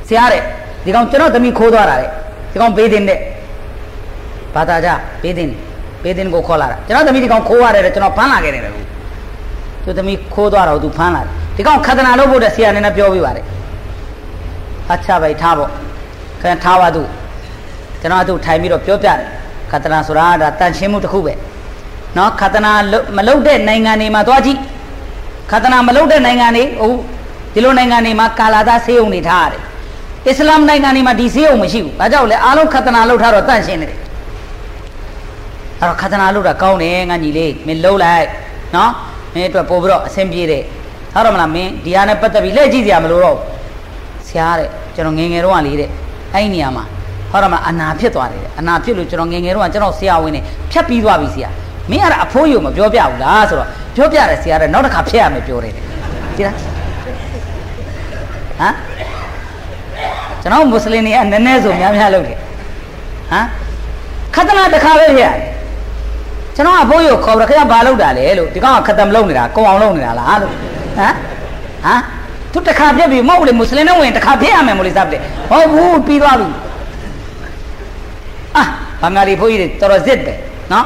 ဆရာတဲ့ဒီကောင်ကျွန်တော်သမီးခိုးသွားတာတဲ့ဒီကောင်ဘေးတင်တဲ့ဘာသာကြဘေးတင်ကိုခေါ်လာတာကျွန်တော်သမီးဒီကောင်ခိုးရတယ်တဲ့ကျွန်တော်ဖမ်းလာခဲ့တယ်လေသူသမီးခိုးသွားတော့သူဖမ်းလာတယ်ဒီကောင်ခတနာလုပ်ဖို့တဲ့ဆရာနဲ့ပြောပြပါတယ်အချပဲထားပေါ့ခင်ထားပါသူကျွန်တော်သူထိုင်ပြီးတော့ပြောပြတယ်ခတနာဆိုတာဒါတန်ရှင်းမှုတစ်ခုပဲနော်ခတနာမလုပ်တဲ့နိုင်ငံတွေမှာသွားကြည့်ခတနာမလုပ်တဲ့နိုင်ငံတွေဟုတ်ဒီလိုနိုင်ငံတွေမှာကာလာသားဆေးရုံတွေထားရတယ်အစ္စလာမ်နိုင်ငံတွေမှာဒီဆေးရုံမရှိဘူးဘာကြောင့်လဲအားလုံးခတနာလုပ်ထားတော့တန့်ရှင်းနေတယ်အဲ့တော့ခတနာလုပ်တာကောင်းတယ်ငါညီလေးမင်းလုံးလိုက်နော်မင်းအတွက်ပို့ပြီးတော့အဆင်ပြေတယ်ဟုတ်တော့မလားမင်းဒီဟာနဲ့ပတ်သက်ပြီးလက်ကြည့်စရာမလိုတော့ဆရာတဲ့ကျွန်တော်ငယ်တော့ကလေးတဲ့အဲ့ဒီနေရာမှာဟုတ်တော့မလားအနာဖြစ်သွားတယ်အနာဖြစ်လို့ကျွန်တော်ငယ်တော့ကျွန်တော်ဆရာဝင်နေဖြတ်ပြီးသွားပြီဆရာမင်းအဲ့ဒါအဖိုးယူမပြောပြဘူးလားဆိုတော့ပြောပြတယ်ဆရာတဲ့နောက်တစ်ခါဖြတ်ရမယ်ပြောတယ်ကြည့်လားဟမ်ကျွန်တော်မွတ်စလင်တွေကနည်းနည်းဆိုများလုပ်တယ်ဟမ်ခတနာတစ်ခါပဲဖြတ်ရတယ်ကျွန်တော်အဖိုးယူခေါ်ပြီးတော့ခင်ဗျာဘာလုပ်တာလဲလို့ဒီကောင်ကခတမ်လုပ်နေတာကုံအောင်လုပ်နေတာလားလို့ဟမ်သူတစ်ခါပြက်ပြီမဟုတ်လေမွတ်စလင်နဲ့ဝင်တစ်ခါပြက်ရမယ်မို့လေစားတယ်ဟုတ်ဘူးပြီးသွားပြီဘင်္ဂါလီဖိုးကြီးတွေတော်တော်ဇစ်ပဲနော်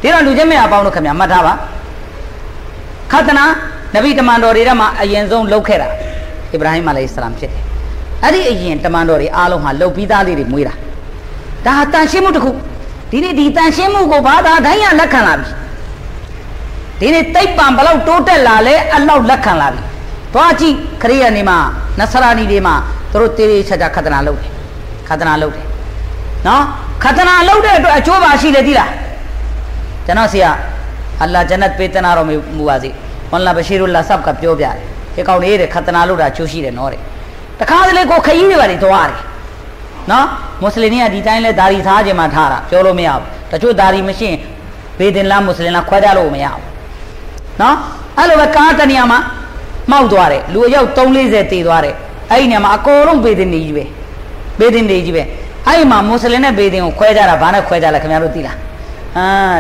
ဒီတော့လူချင်းမရအပေါင်းတို့ခင်ဗျာမှတ်ထားပါခတနာနဗီတမန်တော်တွေထဲမှာအရင်ဆုံးလုပ်ခဲ့တာအစ္စလာမ်အလိုင်ဟိစလမ်ဖြစ်တယ်အဲ့ဒီအရင်တမန်တော်တွေအားလုံးဟာလှုပ်ပြီးသားလေးတွေမွေးတာဒါဟာတန်ရှင်းမှုတစ်ခုဒီနေ့ဒီတန်ရှင်းမှုကိုဘာသာတိုင်းရလက်ခံလာပြီဒီနေ့တိတ်ပံဘလောက်တိုးတက်လာလဲအလောက်လက်ခံလာပြီသွားကြည့်ခရိယာနေမှာနဆရာနီတွေမှာတို့တေးသေးချာချာခတနာလုပ်တယ်နော်ခတနာလုပ်တဲ့အတွက်အကျိုးပါရှိတယ်သိလားကျွန်တော်ဆရာအလ္လာဟ်ဂျနတ်ပေးတနာတော်မူပါစေဝလ္လာဘရှိရုလာဆပ်ကပြောပြတယ်ဒီကောင်လေးတဲ့ခတနာလုပ်တာအကျိုးရှိတယ်နော်တဲ့တခါတလေကိုခရီးတွေပါနေသွားတယ်နော်မွတ်စလင်တွေကဒီတိုင်းလဲဓာရီထားခြင်းမှထားတာပြောလို့မရဘူးတချို့ဓာရီမရှိရင်ဘေဒင်လားမွတ်စလင်လားခွဲခြားလို့မရဘူးနော်အဲ့လိုပဲကားတနေရာမှာမှောက်သွားတယ်လူအယောက်340တည်သွားတယ်အဲ့ဒီနေရာမှာအကုန်လုံးဘေဒင်နေကြီးပဲအဲ့ဒီမှာမွတ်စလင်နဲ့ဘေဒင်ကိုခွဲခြားတာဘာနဲ့ခွဲခြားလဲခင်ဗျားတို့သိလား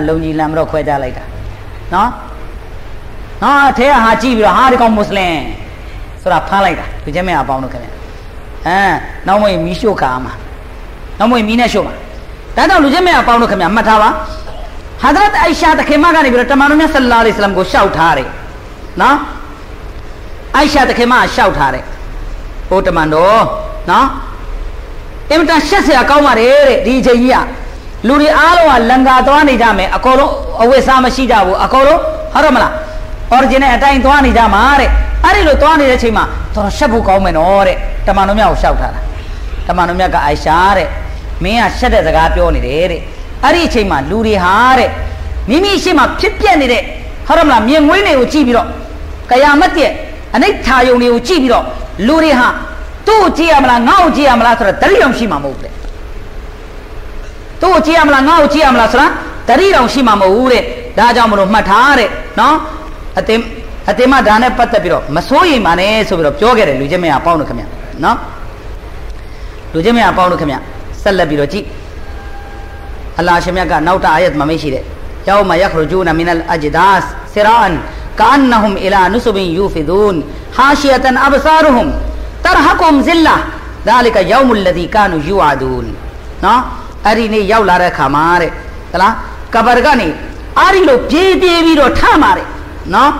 လုံကြီးလမ်းမတော့ခွဲခြားလိုက်တာနော်ထဲကဟာကြည့်ပြီးတော့ဟာဒီကောင်မွတ်စလင်ဆိုတာဖမ်းလိုက်တာလူချင်းမအပေါင်းတို့ခင်ဗျာနောက်မွေမီးရှို့ခါမှာနောက်မွေမီးနဲ့ရှို့မှာဒါကြောင့်လူချင်းမအပေါင်းတို့ခင်ဗျာမှတ်ထားပါဟာဒရတ်အိုင်ရှာတခင်မကနေပြီးတော့တမန်တော်မြတ်ဆလ္လာလဟ်အလိုင်းဝါဆလမ်ကိုရှောက်ထားတယ်နော်အိုင်ရှာတခင်မရှောက်ထားတယ်ဟိုတမန်တော်နော်အင်မတန်ရှက်စရာကောင်းပါတယ်တဲ့ဒီအချိန်ကြီးကလူတွေအားလုံးကလန်ကာသွားနေကြမယ်အကုန်လုံးအဝတ်စားမရှိကြဘူးအကုန်လုံးဟုတ်တော့မလား original အတိုင်းသွားနေကြမှာတဲ့အဲ့ဒီလိုသွားနေတဲ့အချိန်မှာတော်ရှက်ဖို့ကောင်းမယ်နော်တဲ့တမန်တော်မြတ်ကိုရှောက်ထားတာတမန်တော်မြတ်ကအိုင်ရှာတဲ့မင်းကရှက်တဲ့စကားပြောနေတယ်တဲ့အဲ့ဒီအချိန်မှာလူတွေဟာတဲ့မိမိရှိမှဖြစ်ပြနေတဲ့ဟုတ်တော့မလားမြင်ငွေးတွေကိုကြည့်ပြီးတော့ကယာမတ်ရဲ့အနိဋ္ဌာယုံတွေကိုကြည့်ပြီးတော့လူတွေဟာသူ့ကိုကြည့်ရမလားငါ့ကိုကြည့်ရမလားဆိုတော့တတိယရှိမှာမဟုတ်ဘူးတဲ့သူ့ကိုကြည့်ရမလားငါ့ကိုကြည့်ရမလားဆိုတာတတိယရှိမှာမဟုတ်ဘူးတဲ့ဒါကြောင့်မလို့မှတ်ထားတဲ့နော်အတင်းမဒါနဲ့ပတ်သက်ပြီးတော့မစိုးရိမ်ပါနဲ့ဆိုပြီးတော့ပြောခဲ့တယ်လူချင်းမရပေါင်းလို့ခင်ဗျနော်လူချင်းမရပေါင်းလို့ခင်ဗျဆက်လက်ပြီးတော့ကြည့်အလ္လာဟ်ရှင်မြတ်ကနောက်တအာယတ်မှာမရှိတဲ့ يوم يخرجون من الأجداث سراعا كأنهم إلى نصب يوفضون خاشعة أبصارهم ترهقهم ذلة ذلك يوم الذي كانوا يوعدون နော်အဲ့ဒီနေ့ရောက်လာတဲ့ခါမှာတဲ့ဟလားကဘာရကနေအဲ့ဒီလိုပြေးပြီးတော့ထမှာတဲ့နော်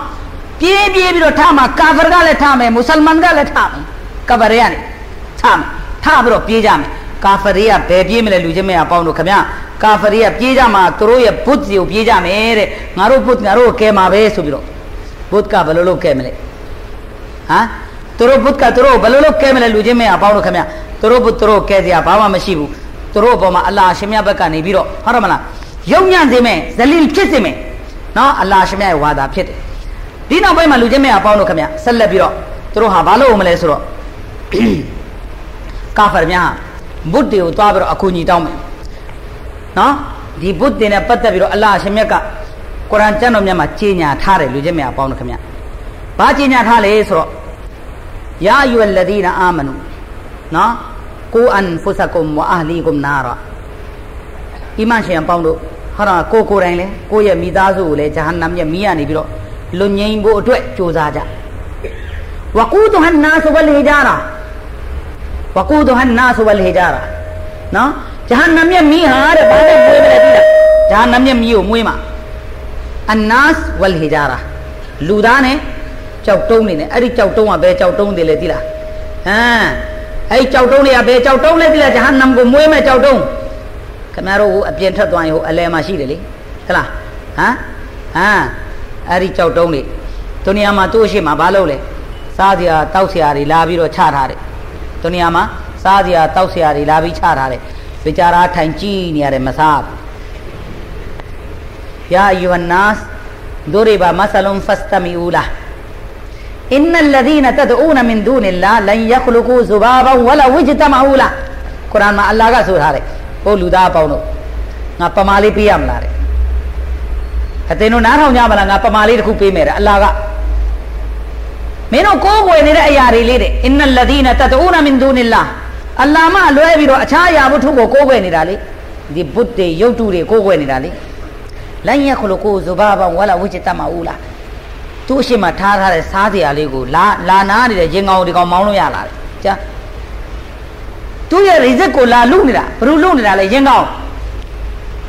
ပြေးပြီးတော့ထမှာကာဖာကလည်းထမယ်မွတ်စလမန်ကလည်းထမယ်ကဘာရကနေထမယ်ထပြီးတော့ပြေးကြမယ်ကာဖာတွေကဘယ်ပြေးမလဲလူချင်းမရပေါင်းတို့ခင်ဗျကာဖာတွေကပြေးကြမှာသူတို့ရဲ့ဘုတ်စီကိုပြေးကြမယ်တဲ့ငါတို့ဘုတ်ငါတို့ကဲမှာပဲဆိုပြီးတော့ဘုတ်ကဘယ်လိုလုပ်ကဲမလဲဟမ်သူတို့ဘုတ်ကသူတို့ဘယ်လိုလုပ်ကဲမလဲလူချင်းမရပေါင်းတို့ခင်ဗျသူတို့ဘုတ်သူတို့ကဲစရာဘာမှမရှိဘူးသူတို့အပေါ်မှာအလ္လာဟ်ရှင်မြတ်ဘက်ကနေပြီးတော့ဟုတ်တယ်မလားယုံညံ့စေမယ်ဇလီလ်ဖြစ်စေမယ်နော်အလ္လာဟ်ရှင်မြတ်ရဲ့ဝါဒဖြစ်တယ်ဒီနောက်ပိုင်းမှာလူချင်းမရပေါင်းတို့ခင်ဗျဆက်လက်ပြီးတော့သူတို့ဟာဘာလုပ်အောင်မလဲဆိုတော့ကာဖာများဘုဒ္ဓကိုသွားပြီးတော့အကူအညီတောင်းမယ်နော်ဒီဘုဒ္ဓနဲ့ပတ်သက်ပြီးတော့အလ္လာဟ်ရှင်မြတ်ကကုရ်အာန်ကျမ်းတော်မြတ်မှာကြေညာထားတယ်လူချင်းမရပေါင်းတို့ခင်ဗျဘာကြေညာထားလဲဆိုတော့ယာအယူအလ္လဒီနာအာမနူနော်ကိုအန်ဖုဆကုမ်ဝအာလီကုမ်နာရာအီမန်ရှင်ပေါင်းတို့ဟာကိုယ်တိုင်လဲကိုယ့်ရဲ့မိသားစုကိုလဲဂျဟန္နမ်ရဲ့မီးရနေပြီးတော့လွန်ငြိမ်းဖို့အတွက်ကြိုးစားကြဝကူဒူဟန်နာဆဝလ်ဟီဂျာရာဝကူဒူဟန်နာဆဝလ်ဟီဂျာရာနော်ဂျဟန္နမ်ရဲ့မီးဟာတဲ့ဘာနဲ့မွေးမလဲသိလားဂျဟန္နမ်ရဲ့မီးကိုမွေးမှာအန်နာစ်ဝလ်ဟီဂျာရာလူသားနဲ့ကြောက်တုံးနေတယ်အဲ့ဒီကြောက်တုံးကဘယ်ကြောက်တုံးတယ်လဲသိလားအဲ့ကြောက်တုံးတွေကဘယ်ကြောက်တုံးလဲသိလားဂျဟန္နမ်ကိုမွေးမဲ့ကြောက်တုံးခင်ဗျားတို့အပြင်ထွက်သွားရင်ဟိုအလဲမှာရှိတယ်လေဟလားအဲ့ဒီကြောက်တုံးတွေဒုနီယာမှာသူ့အရှိမှာဘာလုပ်လဲစားစရာတောက်စရာတွေလာပြီးတော့ချထားတယ်ဒုနီယာမှာစားစရာတောက်စရာတွေလာပြီးချထားတယ်ဘေချာရာထိုင်ကြည့်နေရတယ်မစားယာအယူဟန်နာစ်ဒူရိဘာမဆလုံဖစတမီအူလာإن الذين تدعون من دون الله لن يخلقوا ذبابا ولا اجتمعوا له قرآن में अल्लाह का सूर है वो लुदा पाउनो ना पमाली पिया मलारे हतेनो ना रहो जा मला ना पमाली रखू पे मेरा अल्लाह का मेनो को कोई नहीं रहा यारी ले रे إن الذين تدعون من दून الله अल्लाह मा लोहे बिरो अच्छा या बुठू को कोई नहीं डाले दी बुद्धे योटूरे को कोई नहीं डाले लन यखलुकू ज़ुबाबा वला इज्तमऊ लाသူ့အရှိမထားထားတဲ့စားစရာလေးကိုလာနာနေတဲ့ရင်ကောင်ဒီကောင်မောင်းလို့ရလာတယ်ကြာသူ့ရဲ့ရိဇက်ကိုလာလူနေတာဘယ်လိုလုပ်နေတာလဲရင်ကောင်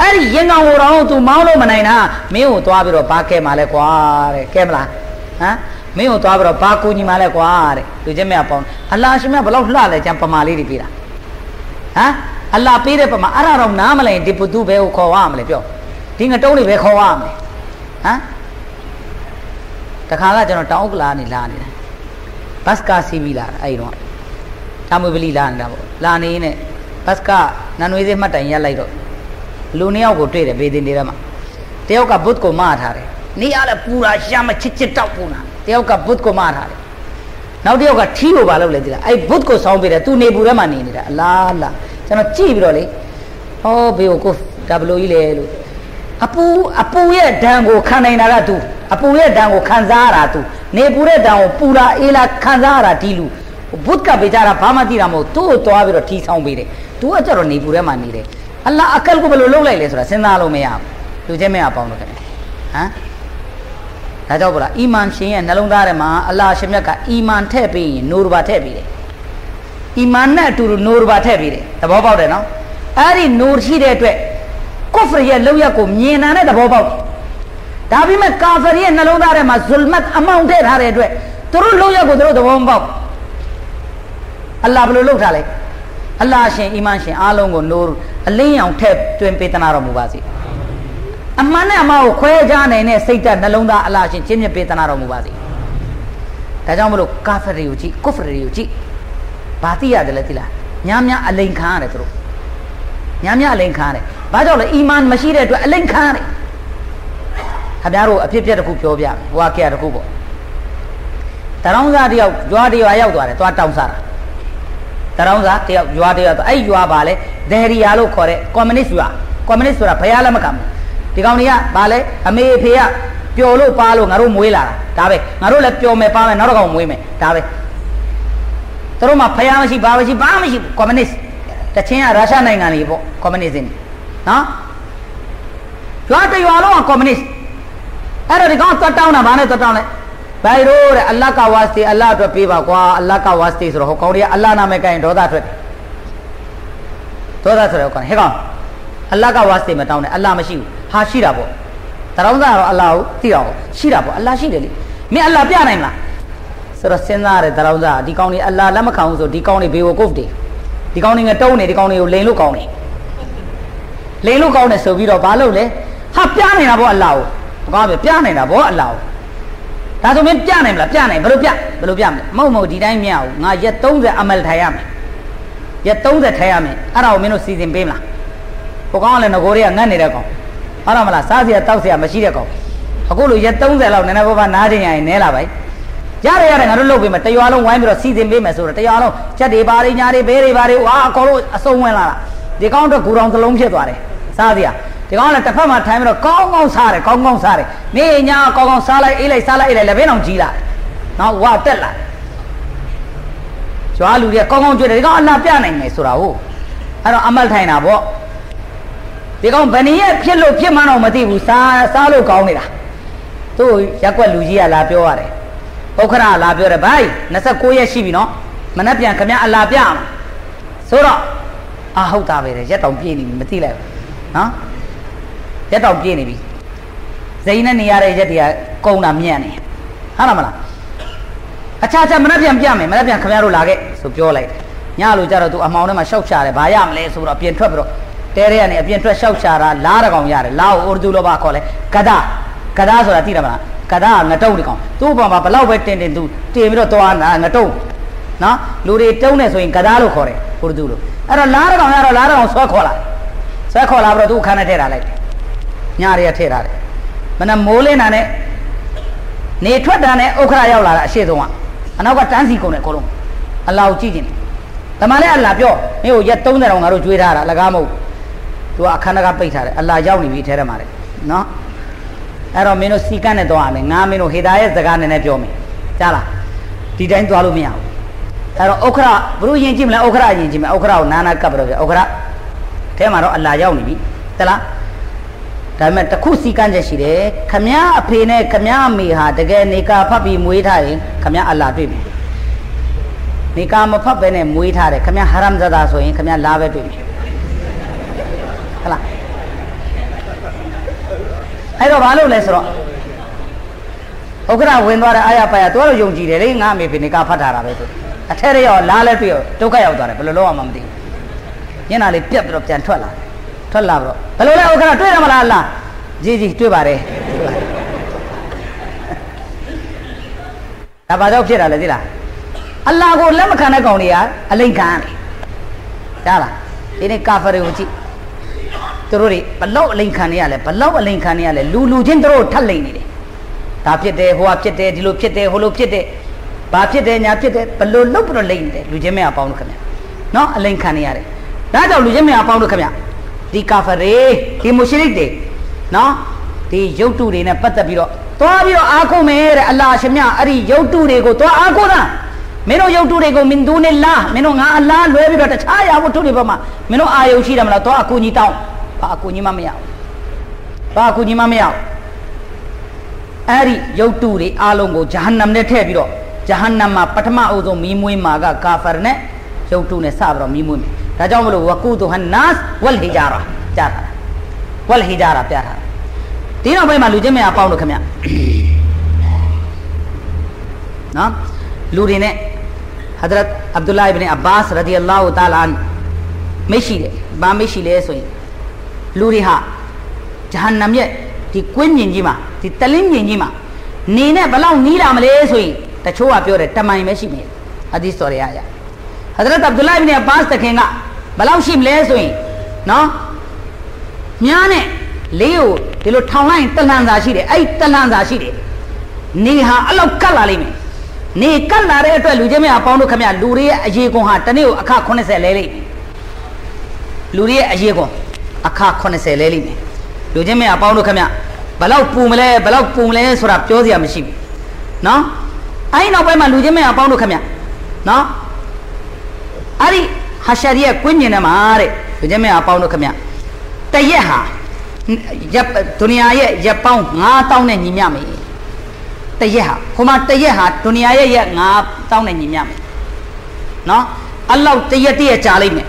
အဲ့ဒီရင်ကောင်ကိုတော့သူမောင်းလို့မနိုင်တာမင်းကိုသွားပြီးတော့ဘာကဲမှာလဲကွာတဲ့ကဲမလားမင်းကိုသွားပြီးတော့ဘာကူညီမှာလဲကွာတဲ့လူချင်းမြတ်ပေါင်းအလ္လာဟ်ရှင်မြတ်ဘလောက်လှလဲကျန်ပမာလေးတွေပေးတာအလ္လာဟ်ပေးတဲ့ပမာအဲ့ဒါတော့နားမလဲဒီပုသူဘဲကိုခေါ်ရမလဲပြောဒီငတုံးတွေပဲခေါ်ရမလဲတခါကကျွန်တော်တောင်ဥက္ကလာနေလာနေတာဘတ်ကာစီးပြီးလာအဲ့တော့တာမွေပလီလာနေတာပေါ့လာနေနဲ့ဘတ်ကနန်ဝေးစေးမှတ်တိုင်ရက်လိုက်တော့လူနှစ်ယောက်ကိုတွေ့တယ်ဘေးတင်နေတယ်မှာတယောက်ကဘုတ်ကိုမထားတယ်နေရလဲပူတာရှာမချစ်ချစ်တောက်ပူတာတယောက်ကဘုတ်ကိုမထားတယ်နောက်တယောက်ကထီးကိုပါလို့လဲသိလားအဲ့ဘုတ်ကိုဆောင်းပေးတယ်သူနေပူထဲမှာနေနေတာအလားလားကျွန်တော်ကြည့်ပြီးတော့လေဟောဘေကိုကိုဒါဘလို့ကြီးလဲလို့အပူရဲ့ဒဏ်ကိုခံနိုင်တာကသူအပူရဲ့ဒဏ်ကိုခံစားရတာသူနေပူတဲ့ဒဏ်ကိုပူလာအေးလာခံစားရတာဒီလူဘုတ်ကပေးကြတာဘာမှသိတာမဟုတ်သူ့ကိုသွားပြီးတော့ထီဆောင်ပေးတယ်သူကကြတော့နေပူထဲမှာနေတယ်အလ္လာဟ်အကလ်ကိုဘယ်လိုလုပ်လိုက်လဲဆိုတာစဉ်းစားလို့မရဘူးလူချင်းမရပေါင်းတော့ခင်ဒါကြောင့်ဗလားအီမန်ရှင်ရဲ့နှလုံးသားထဲမှာအလ္လာဟ်ရှင်မြတ်ကအီမန်ထည့်ပေးရင်နိုရဘာထည့်ပေးတယ်အီမန်နဲ့အတူတူနိုရဘာထည့်ပေးတယ်သဘောပေါက်တယ်နော်အဲ့ဒီနိုရှိတဲ့အတွက်ကုဖရရဲ့လောက်ရကိုမြင်တဲ့သဘောပေါက်ဒါပေမဲ့ကာဖရရဲ့နှလုံးသားထဲမှာဇွလ်မတ်အမောင်ထည့်ထားတဲ့အတွက်သူတို့လောက်ရကိုသူတို့သဘောမပေါက်အလ္လာဟ်ဘယ်လိုလုပ်ထားလဲအလ္လာဟ်ရှင်အီမန်ရှင်အားလုံးကိုနိုးအလင်းရောင်ထည့်တွင်ပေးသနာတော်မူပါစေအမှန်နဲ့အမှားကိုခွဲခြားနိုင်တဲ့စိတ်ဓာတ်နှလုံးသားအလ္လာဟ်ရှင်ချင်းမြတ်ပေးသနာတော်မူပါစေဒါကြောင့်မလို့ကာဖရတွေကိုကြည့်ကုဖရတွေကိုကြည့်ဘာသိရတယ်လဲသိလားများများအလိန်ခံရတယ်သူတို့များများအလိန်ခံရတယ်ဘာကြောင့်လဲအီမန်မရှိတဲ့အတွက်အလိန်ခံရတယ်ခင်ဗျားတို့အဖြစ်ပြက်တစ်ခုပြောပြဟွာကဲတစ်ခုပေါ့တရောင်းစားတယောက်ရွာတရွာရောက်သွားတယ်သွားတောင်းစားတာတရောင်းစားတယောက်ရွာတရွာအဲ့ရွာပါလေဒယ်ရီယာလို့ခေါ်တဲ့ကွန်မြူနစ်ရွာကွန်မြူနစ်ဆိုတာဘယ်အားလည်းမကဘူးဒီကောင်တွေကပါလေအမေအဖေကပျော်လို့ပါလို့ငါတို့မွေးလာတာဒါပဲငါတို့လည်းပျော်မယ်ပါမယ်နောက်တစ်ကောင်မွေးမယ်ဒါပဲသူတို့မှဖယားမရှိဘာမရှိကွန်မြူနစ်တချင်းကရုရှားနိုင်ငံလေးပေါ့ကွန်မြူနစ်နော် Dua tu orang komunis. Ada di kau tertahu na mana tertahu le. Baru Allah ka wasti Allah tu piba kuah Allah ka wasti suruh kau dia Allah nama kain doa tu. Doa tu kan. Hekam. Allah ka wasti macam ni Allah masih hasira bo. Terang dah Allah tiaw. Sira bo Allah sira ni. Me Allah pian ni lah. Suruh senar terang dah. Di kau ni Allah lama kau so di kau ni bewo kau di. Di kau ni ngetau ni di kau ni lelu kau ni. Lelu kau ni sebiro balu le. Ha pian ni lah bo Allah. Kau be pian ni lah bo Allah. Tapi tu me pian ni lah pian ni baru pian. Mau di dalam miau. Ngajak tahu je amal thayam. Ya tahu je thayam. Arau menu season pem lah. Kau le negara yang ni dah kau. Arau malah sahaja tahu siapa masih dah kau. Aku lu ya tahu je lah. Nena bapa nari yang ni lah baik. Jari ngaru lu pem. Tayu alu wai mero season pem masuk. Tayu alu jadi bari nyari beri bari. Wah kau lu asal lah. Dia kau tu kurang terlalu macam tu ada. Sahaja. Dia kau le tepat macam time mero kau sare. Ni nya kau salah ilai lebih nak jila. Nak wah terlah. Soal lu dia kau jadi kau Allah pian ni surau. Arau amal thay na bo. Dia kau baniya pelu mana mati busa salu kau ni dah. Tu jakwa luji Allah piau ada. Okra Allah piau ada baik. Nasa koya sibi no. Mana pian kami Allah pian. Surau. Hau tahu ni. Jadi tahu pian ni mati lah. Ha? Jadi tahu pian ni. Zaina ni ada jadi kau namanya ni. Hana mana? Acha mana pian kami aru lagi. So piau lagi. Nyalu cara tu amau ni masuk cari bayam le surau pian tu bro. Tere ni pian tu masuk cara lara kau yare. Lau urdu lo bah kau le. Kada surau tidak mana. Kada ngatau ni kau. Tu bapa lau betin tu. Tiada tu ngatau. Na luri tahu ni so in kada lo kore urdu lo. Ada lara kau sekolah bro tu khana tera lagi. Nyari tera lagi. Mana mole na ne. Ni tu dah ne okra yau lara asyik tu mak. Anak kau tansi kau ne kolong. Allah uji ni. Tamale Allah piau. Ni ujat tahu ni orang harus jual dah lagamu. Tu akan agak payah dah. Allah jauh ni bicara mare. No. Eror menu sikan ni doa ni. Ngam menu hidayah zagan ni piau ni. Cala. Tidak itu halu miau. Eror okra. Baru yang cim lah okra yang cim. Okra nana kabro. Okra. Kemaro Allah jauh ni bi. Cala. Tapi tak khusikan jadi deh. Kamya apa ni kamya miha. Dengan nikah apa bi muih thai. Kamya Allah tu. Nikah apa bene muih thare, kami haram zada soin, kami lawe tu. Kalah. Ayo balu lesro. Okra windwara ayah payah tu orang jom jire, lagi ngam ini nikah apa thara betul. Akhirnya yo lale tu yo, tu kaya utara, belum lo amam di. Ye nali piap drop jangan thuala bro. Belum le okra tu nama Allah. Ji tu bare. Apa jauh kira lagi lah. Allah ko lama khana kau ni ya, alain khan. Cala, ini kafir uci. Terus pelau alain khan ni ale, lulu jen terus thal lain ni. Tapi deh, huap cete, dilup cete, hulup cete, bap cete, nyap cete, pelau lup lain deh. Luje me apa unu kami? No, alain khan ni ale. Dah tahu luje me apa unu kami? Di kafir, di musyrik deh. No, di jauh tu deh, na pata biro. Toa biro aku mere Allah semnya, ari jauh tu deh ko, toa aku na. Meno jauh tu deh ko mindu ni lah, meno ngah Allah luar biro tak caya aku tu deh bapa. Meno ayau sih dah malah toa aku ni tahu, pak aku ni mamiau. Ari jauh tu deh along ko jahannam ne the biro, jahannam ma patma uzo mimui maga kafir ne jauh tu ne sabro mimui. Raja malu waku tu hannas wal hijara, pyara. Tino apa malu je me apa unu kami? Nah, luri ne. Hadrat Abdullah ibn Abbas radhiyallahu ta'ala an meshile ba meshile so luri ha jahannam ye di kwin yin ji ma di talin yin ji ma ni ne balau ni la male so yin ta chowa pyo de tamai me shi me hadith story ya Hadrat Abdullah ibn Abbas takhenga balau shi mle so yin no nya ne leo di lo thong lai talan sa shi de ai talan sa shi de ni ha alau kat la lai me ni kan lare itu luje me apa unu kami luri aje ko ha tani akha khone se le le luri aje ko akha khone se le le luje me apa unu kami balau pu mle sura pyo sia mashi no ai no bai ma luje me apa unu kami no ari hashariya kunye na ma re luje me apa unu kami tayya ha ဒုနီယာရဲ့ရက်ပေါင်း9000နဲ့ညီမျှမယ်တရက်ဟာဟိုမှာတရက်ဟာဒုနီယာရဲ့ရက်9000နဲ့ညီမျှမယ်နော်အလောက်တရက်တရက်ကြာလိုက်မယ်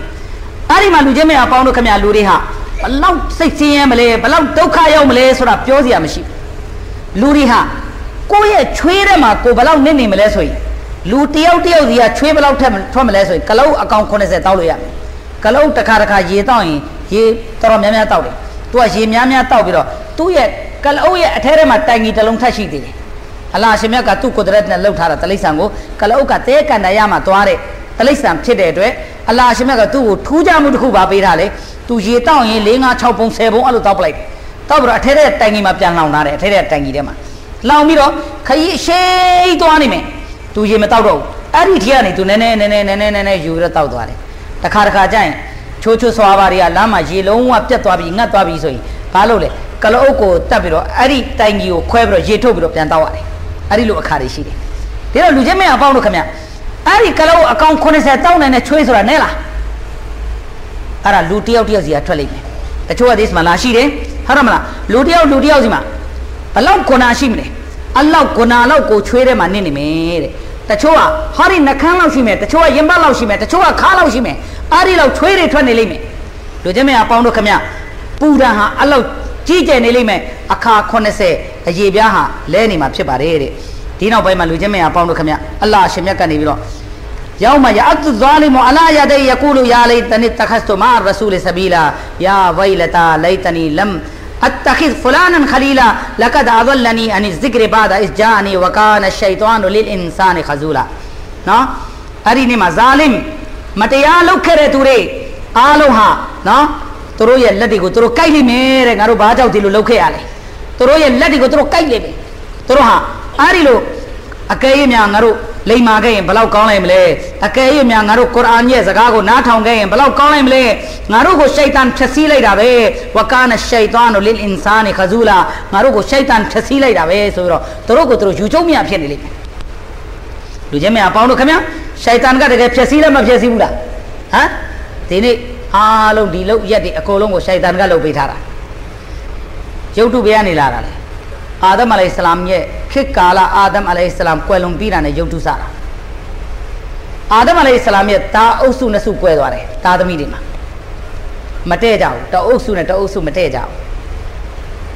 အဲ့ဒီမှာလူချင်းမရပေါင်းတို့ခင်ဗျာလူတွေဟာဘလောက်စိတ်ဆင်းရဲမလဲဘလောက်ဒုက္ခရောက်မလဲဆိုတာပြောစရာမရှိလူတွေဟာကိုယ့်ရဲ့ချွေးထဲမှာကိုဘလောက်နစ်နေမလဲဆိုရင်လူတယောက်တယောက်စီကချွေးဘလောက်ထွက်မလဲဆိုရင်ကလုတ်အကောင်80တောက်လို့ရမယ်ကလုတ်တစ်ခါရေတောက်ရင်ရေတော်တော်များများတောက်တယ်သူကရေများများတောက်ပြီးတော့သူ့ရဲ့ကလုတ်ရဲ့အထဲထဲမှာတိုင်ကြီးတစ်လုံးထပ်ရှိသေးတယ်အလ္လာဟ်ရှင်မြတ်ကသူ့ကိုယ်တရက်နဲ့လှုပ်ထားတာတလိษံကိုကလုတ်ကတဲကန်တရမှာသွားတဲ့တလိษံဖြစ်တဲ့အတွက်အလ္လာဟ်ရှင်မြတ်ကသူ့ကိုထူးခြားမှုတစ်ခုပါပေးထားလေသူရေတောက်ရင်4 5 6ပုံ10ပုံအဲ့လိုတောက်ပလိုက်တောက်ပြီးတော့အထဲထဲတိုင်ကြီးမှာပြန်လောင်ထားတယ်အထဲထဲတိုင်ကြီးထဲမှာလောင်ပြီးတော့ခရီးရှိသွားနေမယ်သူရေမတောက်တော့ဘူးအဲ့ဒီထီကနေသူနည်းနည်းယူရတော့တောက်သွားတယ်တခါကျရင်ချိုးဆွာပါတွေကလမ်းမှာရေလုံးဝပြတ်သွားပြီးငတ်သွားပြီးဆိုရင်ဘာလို့လဲကလအုပ်ကိုတက်ပြီးတော့အဲ့ဒီတိုင်ကြီးကိုခွဲပြီးတော့ရေထုတ်ပြီးတော့ပြန်တောက်ရတယ်အဲ့ဒီလိုအခါတွေရှိတယ်ဒါတော့လူချင်းမရပေါင်းလို့ခင်ဗျအဲ့ဒီကလအုပ်အကောင်80တောက်နိုင်တဲ့ချွေးဆိုတာနဲလားအဲ့ဒါလူတယောက်စီကထွက်လိမ့်မယ်တချို့ကဒီမှာလာရှိတယ်ဟုတ်တယ်မလားလူတယောက်စီမှာဘလောက်ခုနာရှိမလဲအလောက်ခုနာလောက်ကိုချွေးထဲမှာနစ်နေမယ်တဲ့တချို့ကဟာဒီနှကန်းလောက်ရှိမယ်တချို့ကရင်ပတ်လောက်ရှိမယ်တချို့ကခါလောက်ရှိမယ်အားဒီလောက်ချွေးတွေထွက်နေလိမ့်မယ်လူချင်းမရပေါင်းတို့ခင်ဗျပူဓာဟာအလောက်ကြီးကျယ်နေလိမ့်မယ်အခါ80အရေပြားဟာလဲနေမှာဖြစ်ပါတယ်တဲ့ဒီနောက်ပိုင်းမှာလူချင်းမရပေါင်းတို့ခင်ဗျအလ္လာဟ်ရှင်မြတ်ကနေပြီးတော့ရောက်မှရအတ်ဇာလီမအလာယဒိယကူလူယာလိတနီတခတ်မာရဆူလဆဘီလာယာဝိလတာလိုင်တနီလမ်أتخذ فلانا خليلا لقد أضلني عن الذكر بعد إذ جاءني وكان الشيطان للإنسان خذولا နော်အဲ့ဒီနေ့မှာဇာလင်မတရားလုပ်ခဲ့တဲ့သူတွေအားလုံးဟာနော်သူတို့ရဲ့လက်တွေကိုသူတို့ကိုက်လိမ့်မယ်တဲ့ငါတို့ဘာကြောင့်ဒီလိုလုပ်ခဲ့ရလဲသူတို့ရဲ့လက်တွေကိုသူတို့ကိုက်လိမ့်မယ်သူတို့ဟာအဲ့ဒီလိုအကယ်၍များငါတို့လိမ္မာခဲ့ရင်ဘယ်လောက်ကောင်းလိုက်မလဲအကယ်၍များငါတို့ကုရ်အာန်ရဲ့စကားကိုနားထောင်ခဲ့ရင်ဘယ်လောက်ကောင်းလိုက်မလဲငါတို့ကိုရှိုက်တန်ဖြည့်ဆည်းလိုက်တာပဲဝကာနရှိုက်តាနလင်အင်ဆာနီခဇူလာငါတို့ကိုရှိုက်တန်ဖြည့်ဆည်းလိုက်တာပဲဆိုပြီးတော့သူတို့ကိုသူတို့ယူချုံမြဖြစ်နေလိမ့်မယ်လူချင်းများအပေါင်းတို့ခင်ဗျာရှိုက်တန်ကတကယ်ဖြည့်ဆည်းလည်းမဖြည့်ဆည်းဘူးလားဟမ်ဒီနေ့အားလုံးဒီလောက်ရက်တွေအကုန်လုံးကိုရှိုက်တန်ကလုပ်ပေးထားတာရုပ်တုဘယ်ကနေလာတာလဲအာဒမ်အလိုင်ဟိစလမ်ရဲ့ခေတ်ကာလအာဒမ်အလိုင်ဟိစလမ်ကွယ်လွန်ပြီးတာနဲ့ရုပ်တုစားတာအာဒမ်အလိုင်ဟိစလမ်ရဲ့တာအုပ်စုနှစ်စုကွဲသွားတယ်တာသမီးတွေမှာမတည့်ကြဘူးတအုပ်စုနဲ့တအုပ်စုမတည့်ကြဘူး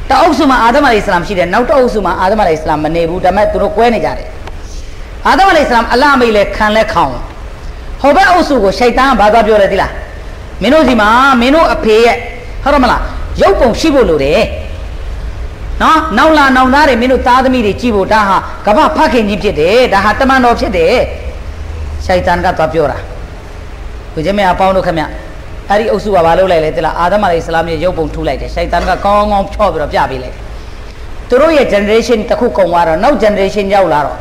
တအုပ်စုမှာအာဒမ်အလိုင်ဟိစလမ်ရှိတယ်နောက်တအုပ်စုမှာအာဒမ်အလိုင်ဟိစလမ်မနေဘူးဒါပေမဲ့သူတို့ကွဲနေကြတယ်အာဒမ်အလိုင်ဟိစလမ်အလ္လာဟ်မိတ်လဲခံလဲခေါင်ဟိုဘက်အုပ်စုကိုရှိုက်တန်ကဘာသွားပြောလဲသိလားမင်းတို့စီမှာမင်းတို့အဖေရဲ့ဟုတ်တယ်မလားရုပ်ပုံရှိဖို့လိုတယ်နော်နောင်လာနောင်သားတွေမင်းတို့သားသမီးတွေကြည့်ဖို့ဒါဟာကမ္ဘာဖခင်ကြီးဖြစ်တယ်ဒါဟာတမန်တော်ဖြစ်တယ်ရှိုက်တန်ကသွားပြောတာကိုကျမအပေါင်းတို့ခင်ဗျအဲ့ဒီအုပ်စုကဘာလုပ်လိုက်လဲတိလားအာဒမ်အလိုင်ဟိစလမ်ရဲ့ရုပ်ပုံထူလိုက်တယ်ရှိုက်တန်ကကောင်းကောင်းဖြော့ပြီးတော့ပြပေးလိုက်တယ်သူတို့ရဲ့ generation တစ်ခုကုန်သွားတော့နောက် generation ရောက်လာတော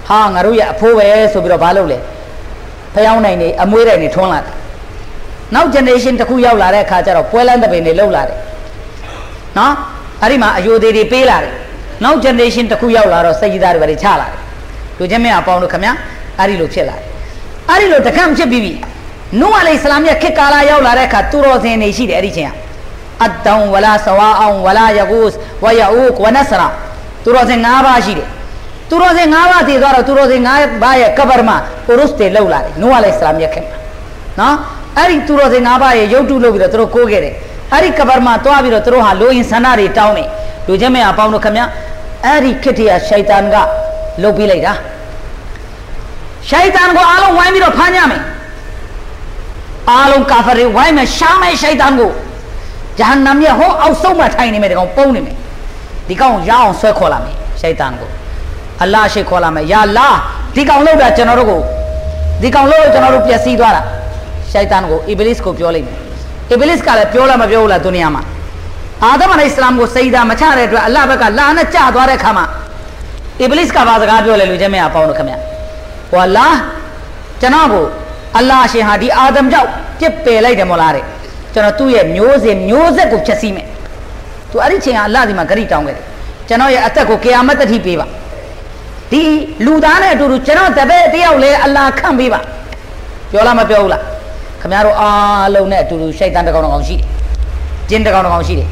့ဟာငါတို့ရဲ့အဖိုးပဲဆိုပြီးတော့ဘာလုပ်လဲဖျောင်းနိုင်နေအမွေးတိုင်နေထွန်းလာတယ်နောက် generation တစ်ခုရောက်လာတဲ့အခါကျတော့ပွဲလန်းတပင်တွေလှုပ်လာတယ်နော်အဲ့ဒီမှာအယိုသေးတွေပေးလာတယ်နောက် generation တစ်ခုရောက်လာတော့စိတ်ကြီးသားတွေပဲချလာတယ်လူချင်းမင်းအပေါင်းတို့ခင်ဗျာအဲ့ဒီလိုဖြစ်လာတယ်အဲ့ဒီလိုတကန့်ဖြစ်ပြီးပြီနူးအလိုင်စလမ်ရဲ့ခေတ်ကာလရောက်လာတဲ့အခါသူတော်စင်တွေရှိတယ်အဲ့ဒီချင်းကအဒ္ဒန်ဝလာဆဝါအောင်ဝလာယဂူစ်ဝယအူကဝနဆရာသူတော်စင်၅ပါးရှိတယ်သူတော်စင်၅ပါးတည်သွားတော့သူတော်စင်၅ပါးရဲ့ကဘာမှာဥရုစ်တွေလှုပ်လာတယ်နူးအလိုင်စလမ်ရဲ့ခေတ်မှာနော်အဲ့ဒီသူတော်စင်၅ပါးရဲ့ရုပ်တုလုပ်ပြီးတော့သူတို့ကိုးခဲ့တယ်အဲ့ဒီကဘာမှာတွားပြီးတော့သူတို့ဟာလူအင်ဆန္ဒတွေတောင်းနေလူချင်းမရအပေါင်းတို့ခင်ဗျအဲ့ဒီခေတ်တည်းရှိုက်တန်ကလှုပ်ပြီးလိုက်တာရှိုက်တန်ကိုအားလုံးဝိုင်းပြီးတော့ဖမ်းကြမယ်အားလုံးကာဖာတွေဝိုင်းမယ်ရှားမယ်ရှိုက်တန်ကိုဂျဟန်နမ်ရဲ့ဟိုအောက်ဆုံးမှာထိုင်နေမယ်ဒီကောင်ပုံနေမယ်ဒီကောင်ရအောင်ဆွဲခေါ်လာမယ်ရှိုက်တန်ကိုအလ္လာဟ်ရှိခေါ်လာမယ်ယာလာဒီကောင်လှုပ်တာကျွန်တော်တို့ကိုဒီကောင်လှုပ်လို့ကျွန်တော်တို့ပျက်စီးသွားတာရှိုက်တန်ကိုအီဘလစ်ကိုပြောလိုက်မယ်အီဘလစ်ကလည်းပြောလားမပြောဘူးလားဒုနီယာမှာအာဒမ်အလိုင်ဟိစလမ်ကိုစိတ်ဓာတ်မချတဲ့အတွက်အလ္လာဟ်ဘက်ကလာနဲ့ကြသွားတဲ့ခါမှာအီဘလစ်ကဘာစကားပြောလဲလူချင်းမရပေါင်းလို့ခင်ဗျဝါလာကျွန်တော်ကိုအလ္လာဟ်ရှင်ဟာဒီအာဒမ်ကြောင့်ပြစ်ပယ်လိုက်တယ်မို့လားတဲ့ကျွန်တော်သူ့ရဲ့မျိုးစင်မျိုးဆက်ကိုဖျက်ဆီးမယ်သူအဲ့ဒီချိန်ကအလ္လာဟ်ဒီမှာဂရိတောင်းခဲ့တယ်ကျွန်တော်ရဲ့အသက်ကိုကီယာမတ်တတိပေးပါဒီလူသားနဲ့အတူတူကျွန်တော်တပည့်တယောက်လဲအလ္လာဟ်ခန့်ပေးပါပြောလားမပြောဘူးလားခင်ဗျားတို့အားလုံးနဲ့အတူတူရှိုက်တန်တကောင်ရှိတယ်ကျင်းတကောင်ရှိတယ်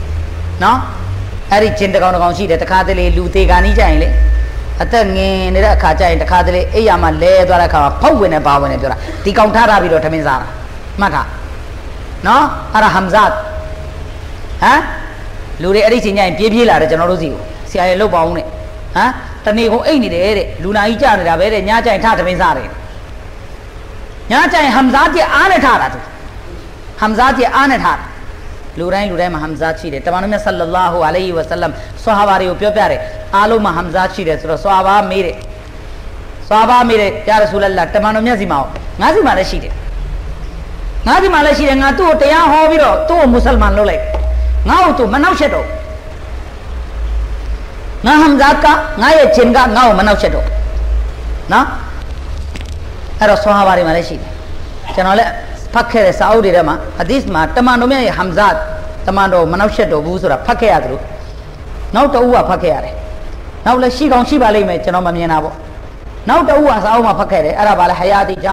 နော်အဲ့ဒီဂျင်တကောင်ရှိတယ်တခါတလေလူသေးကနီးကြရင်လေအသက်ငင်နေတဲ့အခါကျရင်တခါတလေအိယာမှာလဲသွားတဲ့အခါမှာဖောက်ဝင်နေပါဝင်နေပြောတာဒီကောင်ထားတာပြီးတော့ထမင်းစားတာမှတ်တာနော်အဲ့ဒါဟမ်ဇတ်ဟမ်လူတွေအဲ့ဒီချိန်ကျရင်ပြေးလာတယ်ကျွန်တော်တို့စီကိုဆရာရဲ့လှုပ်ပါအောင်နဲ့ဟမ်တနေ့ကုန်အိတ်နေတယ်တဲ့လူနာကြီးကြာနေတာပဲတဲ့ညကျရင်ထထမင်းစားတယ်ညကျရင်ဟမ်ဇတ်ကြီးအားနဲ့ထားတာသူဟမ်ဇတ်ကြီးအားနဲ့ထားလူတိုင်းမှာဟမ်ဇတ်ရှိတယ်တမန်တော်မြတ်ဆလ္လာလာဟူအလိုင်ဟီဝါဆလမ်ဆဟာဘာတွေကိုပြောပြတယ်အားလုံးမှာဟမ်ဇတ်ရှိတယ်ဆိုတော့ဆဟာဘာမေးတယ်ယာရဆူလလာတမန်တော်မြတ်စီမှာငါးစီမှာလည်းရှိတယ်ငါးစီမှာလည်းရှိတယ်ငါသူ့ကိုတရားဟောပြီးတော့သူ့ကိုမွတ်စလမန်လုပ်လိုက်ငါ့ကိုသူမနှောက်ချက်တော့ငါဟမ်ဇတ်ကငါရဲ့ဂျင်ကငါ့ကိုမနှောက်ချက်တော့နော်အဲ့တော့ဆဟာဘာတွေမှာလည်းရှိတယ်ကျွန်တော်လည်းဖတ်ခဲ့တဲ့စာအုပ်တွေထဲမှာဟာဒီသ်မှာတမန်တော်မြတ်ရဲ့ဟမ်ဇတ်တမန်တော်မနှောက်ချက်တော့ဘူးဆိုတာဖတ်ခဲ့ရတယ်လို့နောက်တအုပ်ကဖတ်ခဲ့ရတယ်နောက်လည်းရှိကောင်းရှိပါလိမ့်မယ်ကျွန်တော်မမြင်တာပေါ့နောက်တအုပ်ကစာအုပ်မှာဖတ်ခဲ့တယ်အဲ့ဒါဘာလဲဟယာတီဂျာ